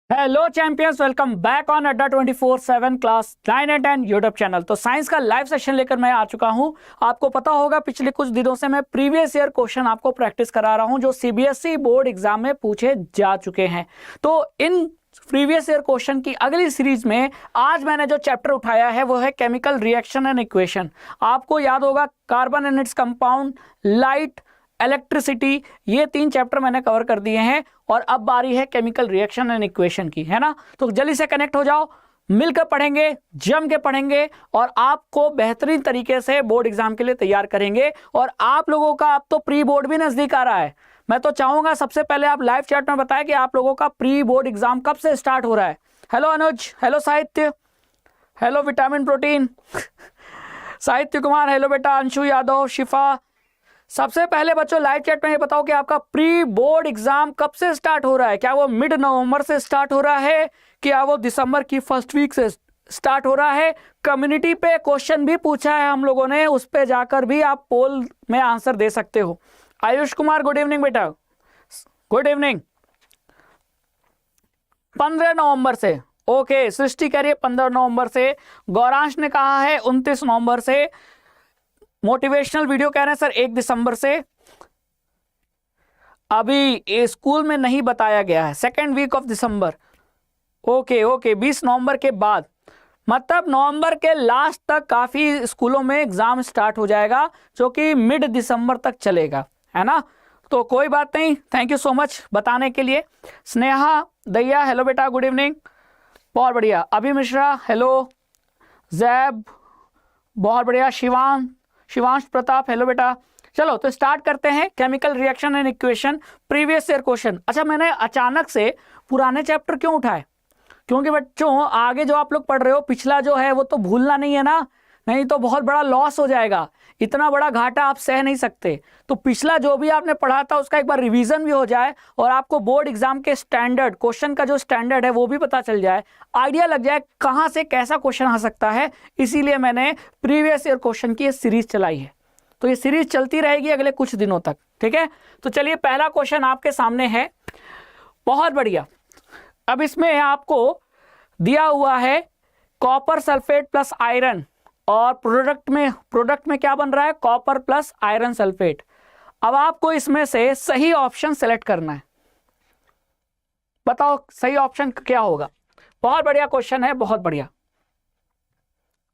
Hello champions, welcome back on अड्डा 24/7 class 9 and 10 YouTube channel. तो science का live session लेकर मैं आ चुका हूं। आपको पता होगा पिछले कुछ दिनों से मैं प्रीवियस ईयर क्वेश्चन आपको प्रैक्टिस करा रहा हूं जो सीबीएसई बोर्ड एग्जाम में पूछे जा चुके हैं। तो इन प्रीवियस ईयर क्वेश्चन की अगली सीरीज में आज मैंने जो चैप्टर उठाया है वो है केमिकल रिएक्शन एंड इक्वेशन। आपको याद होगा carbon and its compound, light, electricity, ये 3 चैप्टर मैंने कवर कर दिए हैं और अब बारी है केमिकल रिएक्शन एंड इक्वेशन की, है ना। तो जल्दी से कनेक्ट हो जाओ, मिलकर पढ़ेंगे, जम के पढ़ेंगे और आपको बेहतरीन तरीके से बोर्ड एग्जाम के लिए तैयार करेंगे। और आप लोगों का अब तो प्री बोर्ड भी नजदीक आ रहा है। मैं तो चाहूंगा सबसे पहले आप लाइव चैट में बताएं कि आप लोगों का प्री बोर्ड एग्जाम कब से स्टार्ट हो रहा है। हेलो अनुज, हेलो साहित्य, हेलो विटामिन प्रोटीन साहित्य कुमार, हेलो बेटा अंशु यादव, शिफा। सबसे पहले बच्चों लाइव चैट में ये बताओ कि आपका प्री बोर्ड एग्जाम कब से स्टार्ट हो रहा है। क्या वो मिड नवंबर से स्टार्ट हो रहा है, क्या वो दिसंबर की फर्स्ट वीक से स्टार्ट हो रहा है। कम्युनिटी पे क्वेश्चन भी पूछा है हम लोगों ने, उस पे जाकर भी आप पोल में आंसर दे सकते हो। आयुष कुमार, गुड इवनिंग बेटा, गुड इवनिंग। 15 नवंबर से, ओके। सृष्टि कह रही है 15 नवंबर से। गौरांश ने कहा है 29 नवंबर से। मोटिवेशनल वीडियो कह रहे हैं सर 1 दिसंबर से। अभी स्कूल में नहीं बताया गया है, second week of December. Okay okay, 20 नवंबर के बाद, मतलब नवंबर के लास्ट तक काफी स्कूलों में एग्जाम स्टार्ट हो जाएगा जो कि मिड दिसंबर तक चलेगा, है ना। तो कोई बात नहीं, थैंक यू सो मच बताने के लिए। स्नेहा दैया, हेलो बेटा, गुड इवनिंग, बहुत बढ़िया। अभी मिश्रा, हेलो। जैब, बहुत बढ़िया। शिवांश प्रताप, हेलो बेटा। चलो तो स्टार्ट करते हैं chemical reaction and equation previous year question. अच्छा, मैंने अचानक से पुराने चैप्टर क्यों उठाए? क्योंकि बच्चों आगे जो आप लोग पढ़ रहे हो पिछला जो है वो तो भूलना नहीं है ना, नहीं तो बहुत बड़ा लॉस हो जाएगा, इतना बड़ा घाटा आप सह नहीं सकते। तो पिछला जो भी आपने पढ़ा था उसका एक बार रिवीजन भी हो जाए और आपको बोर्ड एग्जाम के स्टैंडर्ड क्वेश्चन का जो स्टैंडर्ड है वो भी पता चल जाए, आइडिया लग जाए कहां से कैसा क्वेश्चन आ सकता है। इसीलिए मैंने प्रीवियस ईयर क्वेश्चन की ये सीरीज चलाई है। तो ये सीरीज चलती रहेगी अगले कुछ दिनों तक, ठीक है। तो चलिए पहला क्वेश्चन आपके सामने है, बहुत बढ़िया। अब इसमें आपको दिया हुआ है कॉपर सल्फेट प्लस आयरन और प्रोडक्ट में क्या बन रहा है, कॉपर प्लस आयरन सल्फेट। अब आपको इसमें से सही ऑप्शन सेलेक्ट करना है। बताओ सही ऑप्शन क्या होगा। बहुत बढ़िया क्वेश्चन है, बहुत बढ़िया,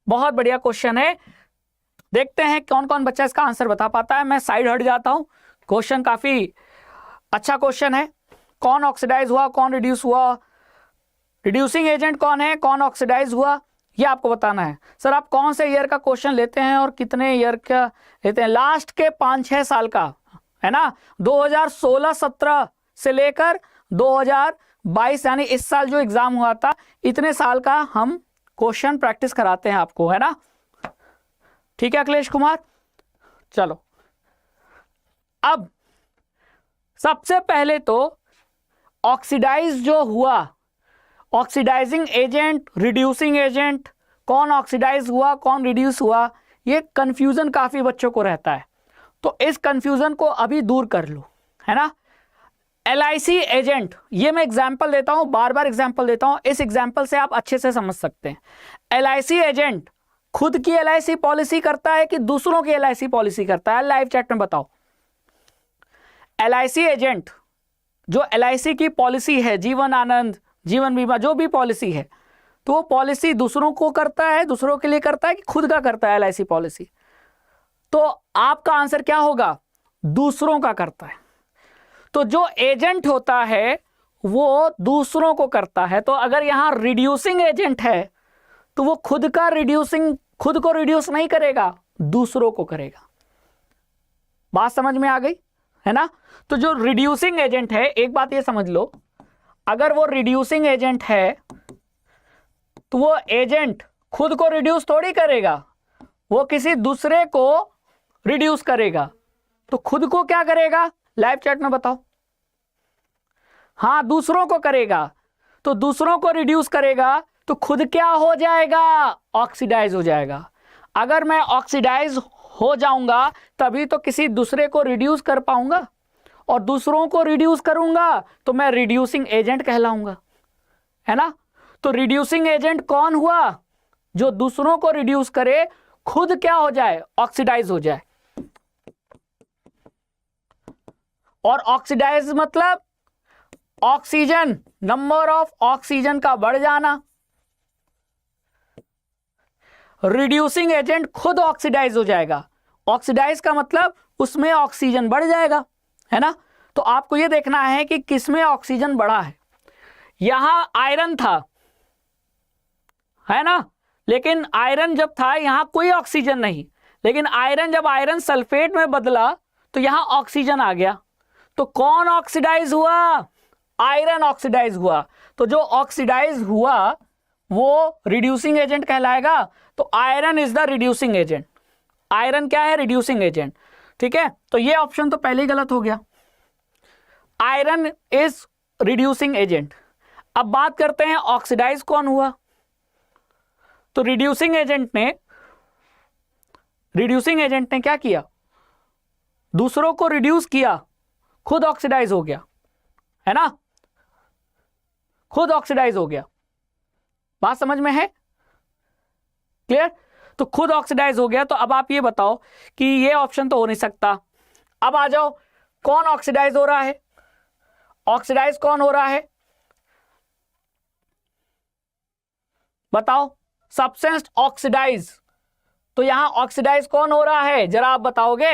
बहुत बढ़िया क्वेश्चन है। देखते हैं कौन कौन बच्चा इसका आंसर बता पाता है। मैं साइड हट जाता हूं, क्वेश्चन काफी अच्छा क्वेश्चन है। कौन ऑक्सीडाइज हुआ, कौन रिड्यूस हुआ, रिड्यूसिंग एजेंट कौन है, कौन ऑक्सीडाइज हुआ, ये आपको बताना है। सर आप कौन से ईयर का क्वेश्चन लेते हैं और कितने ईयर का लेते हैं? लास्ट के 5-6 साल का, है ना। 2016-17 से लेकर 2022 यानी इस साल जो एग्जाम हुआ था, इतने साल का हम क्वेश्चन प्रैक्टिस कराते हैं आपको, है ना। ठीक है अखिलेश कुमार, चलो। अब सबसे पहले तो ऑक्सीडाइज जो हुआ, ऑक्सीडाइजिंग एजेंट, रिड्यूसिंग एजेंट, कौन ऑक्सीडाइज हुआ कौन रिड्यूस हुआ, ये कंफ्यूजन काफी बच्चों को रहता है। तो इस कंफ्यूजन को अभी दूर कर लो, है ना। एलआईसी एजेंट, ये मैं एग्जांपल देता हूं, बार बार एग्जांपल देता हूं, इस एग्जांपल से आप अच्छे से समझ सकते हैं। एलआईसी एजेंट खुद की एलआईसी पॉलिसी करता है कि दूसरों की एलआईसी पॉलिसी करता है? लाइव चैट में बताओ। एलआईसी एजेंट जो एलआईसी की पॉलिसी है, जीवन आनंद, जीवन बीमा, जो भी पॉलिसी है, तो वो पॉलिसी दूसरों को करता है, दूसरों के लिए करता है कि खुद का करता है एलआईसी पॉलिसी? तो आपका आंसर क्या होगा? दूसरों का करता है। तो जो एजेंट होता है वो दूसरों को करता है। तो अगर यहां रिड्यूसिंग एजेंट है तो वो खुद को रिड्यूस नहीं करेगा, दूसरों को करेगा। बात समझ में आ गई, है ना। तो जो रिड्यूसिंग एजेंट है, एक बात ये समझ लो, अगर वो रिड्यूसिंग एजेंट है तो वो एजेंट खुद को रिड्यूस थोड़ी करेगा, वो किसी दूसरे को रिड्यूस करेगा। तो खुद को क्या करेगा, लाइव चैट में बताओ। हाँ, दूसरों को करेगा। तो दूसरों को रिड्यूस करेगा तो खुद क्या हो जाएगा, ऑक्सीडाइज हो जाएगा। अगर मैं ऑक्सीडाइज हो जाऊंगा तभी तो किसी दूसरे को रिड्यूस कर पाऊंगा, और दूसरों को रिड्यूस करूंगा तो मैं रिड्यूसिंग एजेंट कहलाऊंगा। है ना। तो रिड्यूसिंग एजेंट कौन हुआ? जो दूसरों को रिड्यूस करे, खुद क्या हो जाए? ऑक्सीडाइज हो जाए। और ऑक्सीडाइज मतलब ऑक्सीजन, नंबर ऑफ ऑक्सीजन का बढ़ जाना। रिड्यूसिंग एजेंट खुद ऑक्सीडाइज हो जाएगा। ऑक्सीडाइज का मतलब उसमें ऑक्सीजन बढ़ जाएगा, है ना। तो आपको यह देखना है कि किसमें ऑक्सीजन बढ़ा है। यहां आयरन था, है ना, लेकिन आयरन जब था यहां कोई ऑक्सीजन नहीं, लेकिन आयरन जब आयरन सल्फेट में बदला तो यहां ऑक्सीजन आ गया। तो कौन ऑक्सीडाइज हुआ? आयरन ऑक्सीडाइज हुआ। तो जो ऑक्सीडाइज हुआ वो रिड्यूसिंग एजेंट कहलाएगा। तो iron is the reducing agent. Iron क्या है? Reducing agent. ठीक है, तो ये ऑप्शन तो पहले ही गलत हो गया। Iron is reducing agent. अब बात करते हैं ऑक्सीडाइज कौन हुआ। तो रिड्यूसिंग एजेंट ने क्या किया? दूसरों को रिड्यूस किया, खुद ऑक्सीडाइज हो गया, है ना, खुद ऑक्सीडाइज हो गया। बात समझ में है? क्लियर? तो खुद ऑक्सीडाइज हो गया। तो अब आप ये बताओ कि ये ऑप्शन तो हो नहीं सकता। अब आ जाओ, कौन ऑक्सीडाइज हो रहा है? ऑक्सीडाइज कौन हो रहा है बताओ? Substance oxidise. तो यहां ऑक्सीडाइज कौन हो रहा है, जरा आप बताओगे?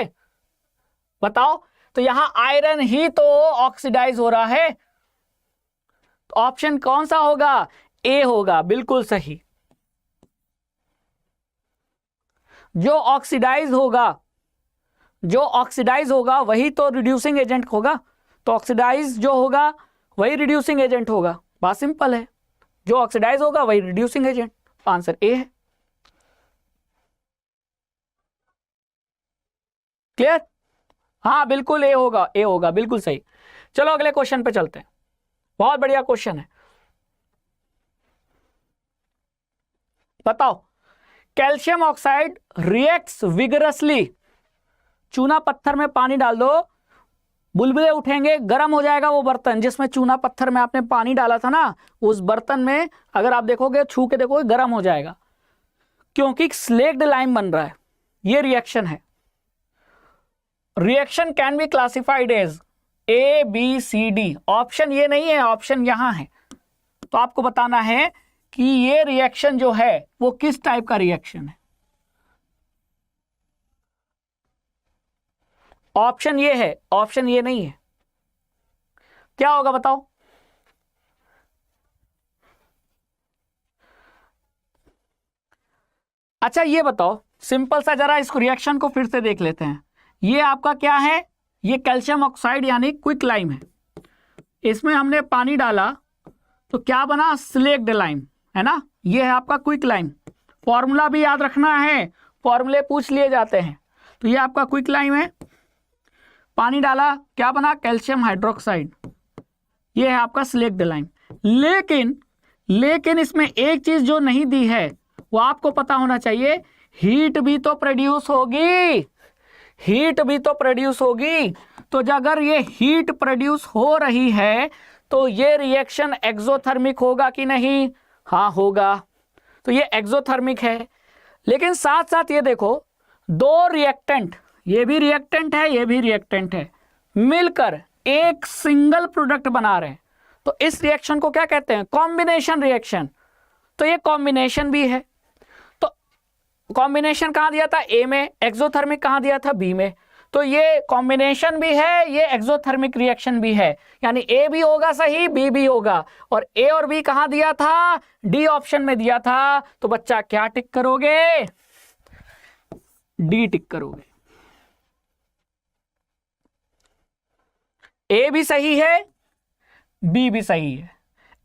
बताओ। तो यहां आयरन ही तो ऑक्सीडाइज हो रहा है। तो ऑप्शन कौन सा होगा? ए होगा, बिल्कुल सही। जो ऑक्सीडाइज होगा वही तो रिड्यूसिंग एजेंट होगा। तो ऑक्सीडाइज जो होगा वही रिड्यूसिंग एजेंट होगा। बात सिंपल है, जो ऑक्सीडाइज होगा वही रिड्यूसिंग एजेंट। आंसर ए है। क्लियर? हाँ बिल्कुल ए होगा, ए होगा, बिल्कुल सही। चलो अगले क्वेश्चन पे चलते हैं। बहुत बढ़िया क्वेश्चन है। बताओ, कैल्शियम ऑक्साइड रिएक्ट्स विगरसली। चूना पत्थर में पानी डाल दो, बुलबुले उठेंगे, गर्म हो जाएगा वो बर्तन जिसमें चूना पत्थर में आपने पानी डाला था ना, उस बर्तन में अगर आप देखोगे, छू के देखोगे, गर्म हो जाएगा, क्योंकि स्लेक्ड लाइम बन रहा है। ये रिएक्शन है। Reaction can be classified as A B C D. Option ये नहीं है, ऑप्शन यहां है। तो आपको बताना है कि ये रिएक्शन जो है वो किस टाइप का रिएक्शन है। ऑप्शन ये है, ऑप्शन ये नहीं है। क्या होगा बताओ? अच्छा ये बताओ, सिंपल सा, जरा इसको रिएक्शन को फिर से देख लेते हैं। ये आपका क्या है? ये कैल्शियम ऑक्साइड यानी क्विक लाइम है। इसमें हमने पानी डाला तो क्या बना? स्लेक्ड लाइम, है ना। ये है आपका क्विक लाइम। फॉर्मूला भी याद रखना है, फॉर्मूले पूछ लिए जाते हैं। तो ये आपका क्विक लाइम है। पानी डाला, क्या बना? Calcium hydroxide. ये है आपका स्लेक्ड लाइम। लेकिन इसमें एक चीज जो नहीं दी है वो आपको पता होना चाहिए, हीट भी तो प्रोड्यूस होगी। हीट भी तो प्रोड्यूस होगी। तो अगर ये हीट प्रोड्यूस हो रही है तो ये रिएक्शन एक्सोथर्मिक होगा कि नहीं? हाँ होगा। तो ये एक्सोथर्मिक है। लेकिन साथ साथ ये देखो, दो रिएक्टेंट, ये भी रिएक्टेंट है, ये भी रिएक्टेंट है, मिलकर एक सिंगल प्रोडक्ट बना रहे हैं। तो इस रिएक्शन को क्या कहते हैं? Combination reaction. तो ये कॉम्बिनेशन भी है। तो कॉम्बिनेशन कहां दिया था? ए में। एक्सोथर्मिक कहां दिया था? बी में। तो ये कॉम्बिनेशन भी है, ये एक्सोथर्मिक रिएक्शन भी है, यानी ए भी होगा सही, बी भी होगा। और ए और बी कहां दिया था? डी ऑप्शन में दिया था। तो बच्चा क्या टिक करोगे? डी टिक करोगे। ए भी सही है, बी भी सही है।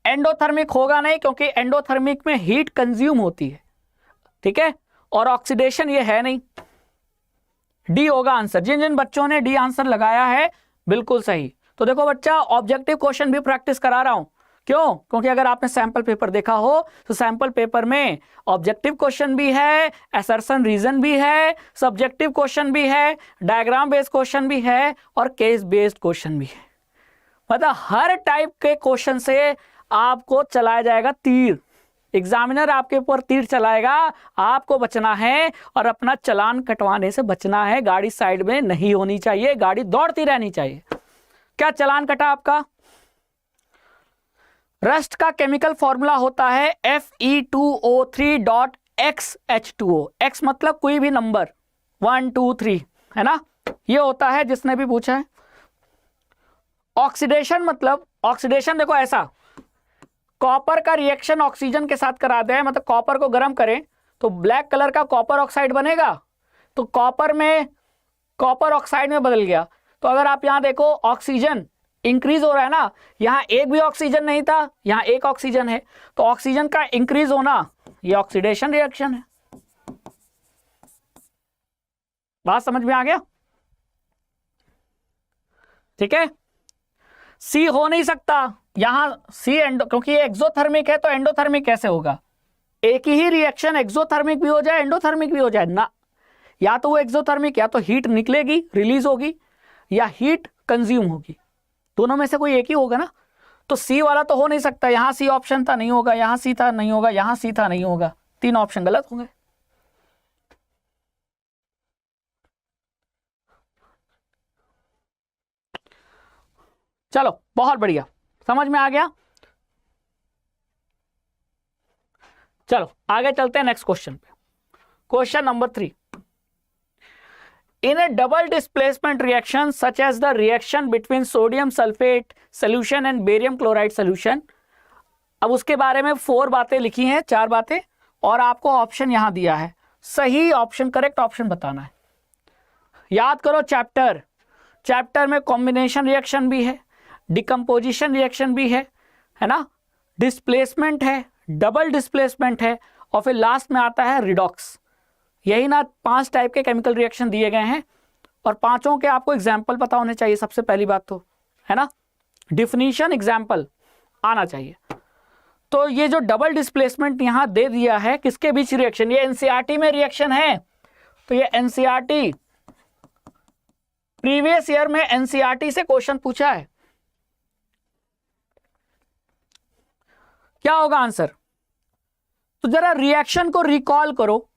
एंडोथर्मिक होगा नहीं, क्योंकि एंडोथर्मिक में हीट कंज्यूम होती है, ठीक है, और ऑक्सीडेशन ये है नहीं। डी होगा आंसर। जिन जिन बच्चों ने डी आंसर लगाया है बिल्कुल सही। तो देखो बच्चा, ऑब्जेक्टिव क्वेश्चन भी प्रैक्टिस करा रहा हूं। क्यों? क्योंकि अगर आपने सैंपल पेपर देखा हो तो सैंपल पेपर में ऑब्जेक्टिव क्वेश्चन भी है, असर्शन रीजन भी है, सब्जेक्टिव क्वेश्चन भी है, डायग्राम बेस्ड क्वेश्चन भी है और केस बेस्ड क्वेश्चन भी है। मतलब हर टाइप के क्वेश्चन से आपको चलाया जाएगा तीर, एग्जामिनर आपके ऊपर तीर चलाएगा, आपको बचना है और अपना चालान कटवाने से बचना है। गाड़ी साइड में नहीं होनी चाहिए, गाड़ी दौड़ती रहनी चाहिए। क्या चालान कटा आपका? रस्ट का केमिकल फॉर्मूला होता है Fe2O3.XH2O। X मतलब कोई भी नंबर 1 2 3 है ना, ये होता है, जिसने भी पूछा है। ऑक्सीडेशन मतलब, ऑक्सीडेशन देखो ऐसा, कॉपर का रिएक्शन ऑक्सीजन के साथ कराते हैं, मतलब कॉपर को गर्म करें तो ब्लैक कलर का कॉपर ऑक्साइड बनेगा, तो कॉपर में कॉपर ऑक्साइड में बदल गया। तो अगर आप यहां देखो ऑक्सीजन इंक्रीज हो रहा है ना, यहां एक भी ऑक्सीजन नहीं था, यहां एक ऑक्सीजन है, तो ऑक्सीजन का इंक्रीज होना ये ऑक्सीडेशन रिएक्शन है। बात समझ में आ गया? ठीक है, सी हो नहीं सकता यहां, सी एंडो, क्योंकि ये एक्सोथर्मिक है तो एंडोथर्मिक कैसे होगा? एक ही रिएक्शन एक्सोथर्मिक भी हो जाए एंडोथर्मिक भी हो जाए ना, या तो वो एक्सोथर्मिक, या तो हीट निकलेगी रिलीज होगी, या हीट कंज्यूम होगी, दोनों में से कोई एक ही होगा ना। तो सी वाला तो हो नहीं सकता, यहां सी ऑप्शन था नहीं होगा, यहां सी था नहीं होगा, यहां सी था नहीं होगा, तीन ऑप्शन गलत होंगे। चलो बहुत बढ़िया, समझ में आ गया। चलो आगे चलते हैं नेक्स्ट क्वेश्चन पे। Question number 3, in a double displacement reaction such as the reaction between sodium sulfate solution and barium chloride solution, अब उसके बारे में 4 बातें लिखी हैं, 4 बातें, और आपको ऑप्शन यहां दिया है, सही ऑप्शन, करेक्ट ऑप्शन बताना है। याद करो चैप्टर, चैप्टर में कॉम्बिनेशन रिएक्शन भी है, डिकम्पोजिशन रिएक्शन भी है ना, डिस्प्लेसमेंट है, डबल डिस्प्लेसमेंट है, और फिर लास्ट में आता है रिडॉक्स। यही ना 5 टाइप के केमिकल रिएक्शन दिए गए हैं, और पांचों के आपको एग्जाम्पल पता होने चाहिए, सबसे पहली बात तो है ना, डिफिनीशन एग्जाम्पल आना चाहिए। तो ये जो डबल डिस्प्लेसमेंट यहां दे दिया है, किसके बीच रिएक्शन, ये एनसीईआरटी में रिएक्शन है, तो ये एनसीईआरटी, प्रीवियस ईयर में एनसीईआरटी से क्वेश्चन पूछा है। क्या होगा आंसर? तो जरा रिएक्शन को रिकॉल करो,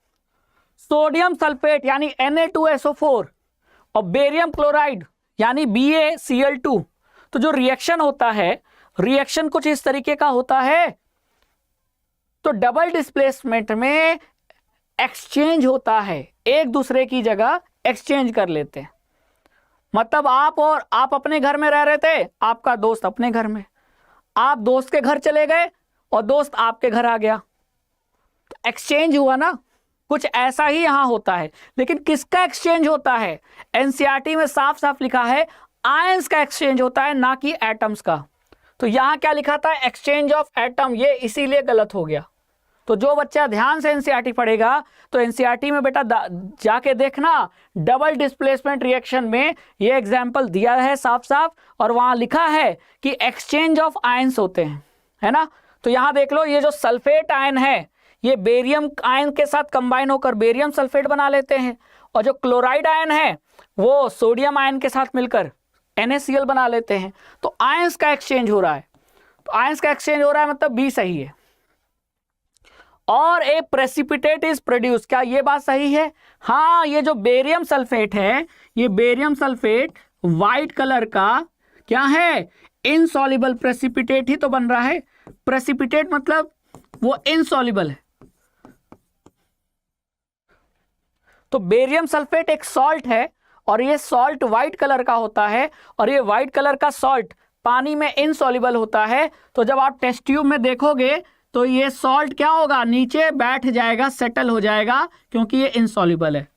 सोडियम सल्फेट यानी Na2SO4 और बेरियम क्लोराइड यानी BaCl2, तो जो रिएक्शन होता है, रिएक्शन कुछ इस तरीके का होता है। तो डबल डिस्प्लेसमेंट में एक्सचेंज होता है, एक दूसरे की जगह एक्सचेंज कर लेते हैं। मतलब आप अपने घर में रह रहे थे, आपका दोस्त अपने घर में, आप दोस्त के घर चले गए और दोस्त आपके घर आ गया, तो एक्सचेंज हुआ ना, कुछ ऐसा ही यहां होता है। लेकिन किसका एक्सचेंज होता है? एनसीईआरटी में साफ साफ लिखा है आयंस का एक्सचेंज होता है, ना कि एटम्स का। तो यहां क्या लिखा था? एक्सचेंज ऑफ एटम, ये इसीलिए गलत हो गया। तो जो बच्चा ध्यान से एनसीईआरटी पढ़ेगा, तो एनसीईआरटी में बेटा जाके देखना, डबल डिस्प्लेसमेंट रिएक्शन में ये एग्जाम्पल दिया है साफ साफ, और वहां लिखा है कि एक्सचेंज ऑफ आयंस होते हैं, है ना। तो यहां देख लो, ये जो सल्फेट आयन है, ये बेरियम आयन के साथ कंबाइन होकर बेरियम सल्फेट बना लेते हैं, और जो क्लोराइड आयन है वो सोडियम आयन के साथ मिलकर NaCl बना लेते हैं। तो आयंस का एक्सचेंज हो रहा है, तो आयंस का एक्सचेंज हो रहा है, मतलब बी सही है। और ए प्रेसिपिटेट इज प्रोड्यूस, क्या ये बात सही है? हाँ, ये जो बेरियम सल्फेट है, ये बेरियम सल्फेट व्हाइट कलर का क्या है? इनसॉल्युबल प्रेसिपिटेट ही तो बन रहा है। प्रेसिपिटेट मतलब वो इनसॉल्युबल है। तो बेरियम सल्फेट एक सॉल्ट है, और ये सॉल्ट व्हाइट कलर का होता है, और ये व्हाइट कलर का सॉल्ट पानी में इनसॉल्युबल होता है। तो जब आप टेस्ट ट्यूब में देखोगे तो ये सॉल्ट क्या होगा? नीचे बैठ जाएगा, सेटल हो जाएगा, क्योंकि ये इनसॉल्युबल है।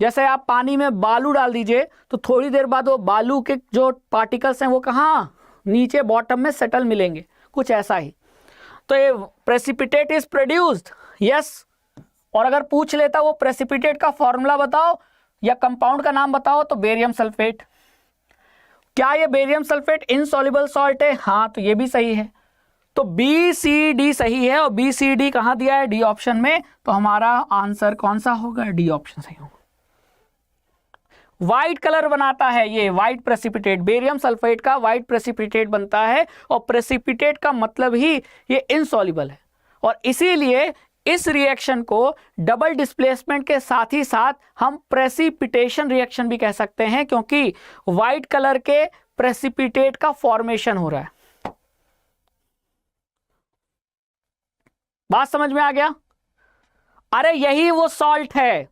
जैसे आप पानी में बालू डाल दीजिए तो थोड़ी देर बाद वो बालू के जो पार्टिकल्स हैं वो कहाँ? नीचे बॉटम में सेटल मिलेंगे, कुछ ऐसा ही। तो ये प्रेसिपिटेट इज प्रोड्यूस्ड, यस। और अगर पूछ लेता वो प्रेसिपिटेट का फॉर्मूला बताओ या कंपाउंड का नाम बताओ, तो बेरियम सल्फेट। क्या ये बेरियम सल्फेट इनसॉल्युबल सॉल्ट है? हाँ, तो ये भी सही है। तो BCD सही है, और BCD कहां दिया है? डी ऑप्शन में। तो हमारा आंसर कौन सा होगा? डी ऑप्शन सही होगा। व्हाइट कलर बनाता है, ये व्हाइट प्रेसिपिटेट, बेरियम सल्फेट का व्हाइट प्रेसिपिटेट बनता है। और प्रेसिपिटेट का मतलब ही ये इनसॉल्युबल है, और इसीलिए इस रिएक्शन को डबल डिस्प्लेसमेंट के साथ ही साथ हम प्रेसिपिटेशन रिएक्शन भी कह सकते हैं, क्योंकि व्हाइट कलर के प्रेसिपिटेट का फॉर्मेशन हो रहा है। बात समझ में आ गया? अरे यही वो सॉल्ट है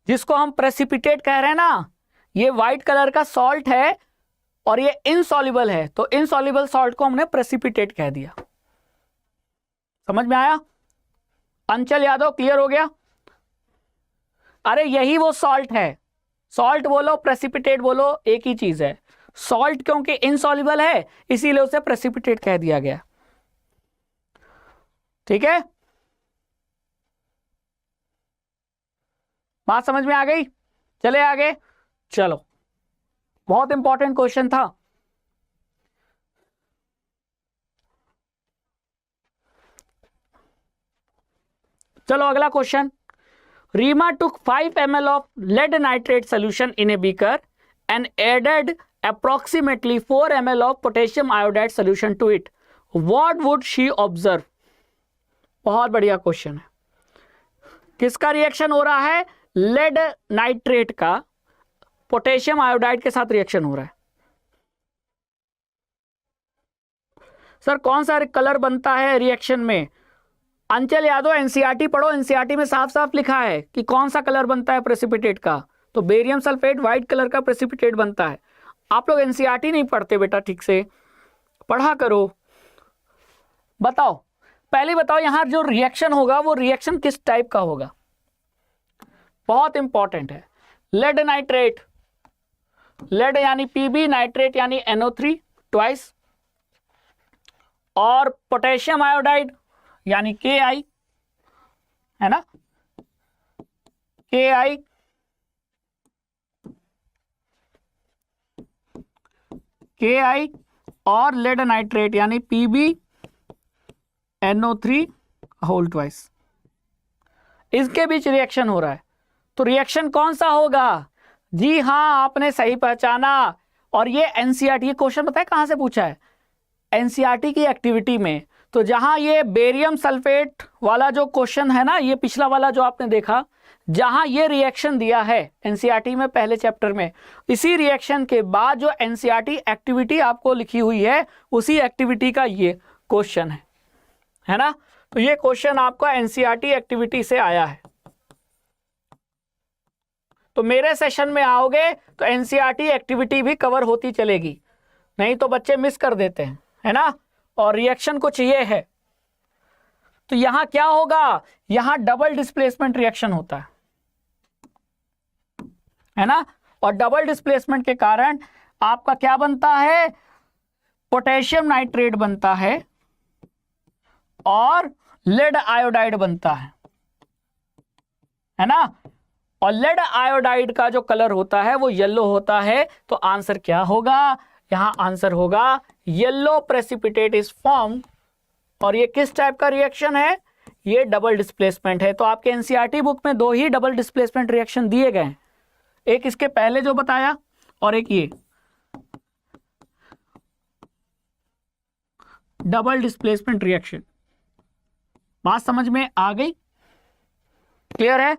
जिसको हम प्रेसिपिटेट कह रहे हैं ना, ये व्हाइट कलर का सॉल्ट है और ये इनसॉल्युबल है, तो इनसॉल्युबल सॉल्ट को हमने प्रेसिपिटेट कह दिया। समझ में आया? अंचल यादव क्लियर हो गया? अरे यही वो सॉल्ट है, सॉल्ट बोलो प्रेसिपिटेट बोलो एक ही चीज है। सॉल्ट क्योंकि इनसॉल्युबल है इसीलिए उसे प्रेसिपिटेट कह दिया गया। ठीक है, बात समझ में आ गई? चले आगे, चलो बहुत इंपॉर्टेंट क्वेश्चन था। चलो अगला question. Reema took 5 ml of lead nitrate solution in a beaker and added approximately 4 ml of potassium iodide solution to it. What would she observe? बहुत बढ़िया क्वेश्चन है। किसका रिएक्शन हो रहा है? लेड नाइट्रेट का पोटेशियम आयोडाइड के साथ रिएक्शन हो रहा है। सर कौन सा कलर बनता है रिएक्शन में? अंचल यादव एनसीईआरटी पढ़ो, एनसीईआरटी में साफ साफ लिखा है कि कौन सा कलर बनता है प्रेसिपिटेट का। तो बेरियम सल्फेट व्हाइट कलर का प्रेसिपिटेट बनता है। आप लोग एनसीईआरटी नहीं पढ़ते बेटा, ठीक से पढ़ा करो। बताओ, पहले बताओ यहां जो रिएक्शन होगा वो रिएक्शन किस टाइप का होगा? बहुत इंपॉर्टेंट है। लेड नाइट्रेट, लेड यानी पीबी, नाइट्रेट यानी NO3 ट्वाइस, और पोटेशियम आयोडाइड यानी KI, है ना, KI, KI और लेड नाइट्रेट यानी PB NO3 होल ट्वाइस। इसके बीच रिएक्शन हो रहा है, तो रिएक्शन कौन सा होगा? जी हाँ, आपने सही पहचाना। और ये एनसीईआरटी, ये क्वेश्चन पता है कहां से पूछा है? एनसीईआरटी की एक्टिविटी में। तो जहां ये बेरियम सल्फेट वाला जो क्वेश्चन है ना, ये पिछला वाला जो आपने देखा, जहां ये रिएक्शन दिया है एनसीईआरटी में पहले चैप्टर में, इसी रिएक्शन के बाद जो एनसीईआरटी एक्टिविटी आपको लिखी हुई है उसी एक्टिविटी का ये क्वेश्चन है ना। तो ये क्वेश्चन आपका एनसीईआरटी एक्टिविटी से आया है। तो मेरे सेशन में आओगे तो एनसीईआरटी एक्टिविटी भी कवर होती चलेगी, नहीं तो बच्चे मिस कर देते हैं, है ना। और रिएक्शन कुछ ये है। तो यहां क्या होगा? यहां डबल डिस्प्लेसमेंट रिएक्शन होता है ना। और डबल डिस्प्लेसमेंट के कारण आपका क्या बनता है? पोटेशियम नाइट्रेट बनता है और लेड आयोडाइड बनता है ना। और लेड आयोडाइड का जो कलर होता है वो येलो होता है। तो आंसर क्या होगा? यहां आंसर होगा येलो प्रेसिपिटेट इज फॉर्म। और ये किस टाइप का रिएक्शन है? ये डबल डिस्प्लेसमेंट है। तो आपके एनसीईआरटी बुक में दो ही डबल डिस्प्लेसमेंट रिएक्शन दिए गए हैं, एक इसके पहले जो बताया और एक ये डबल डिस्प्लेसमेंट रिएक्शन। बात समझ में आ गई? क्लियर है?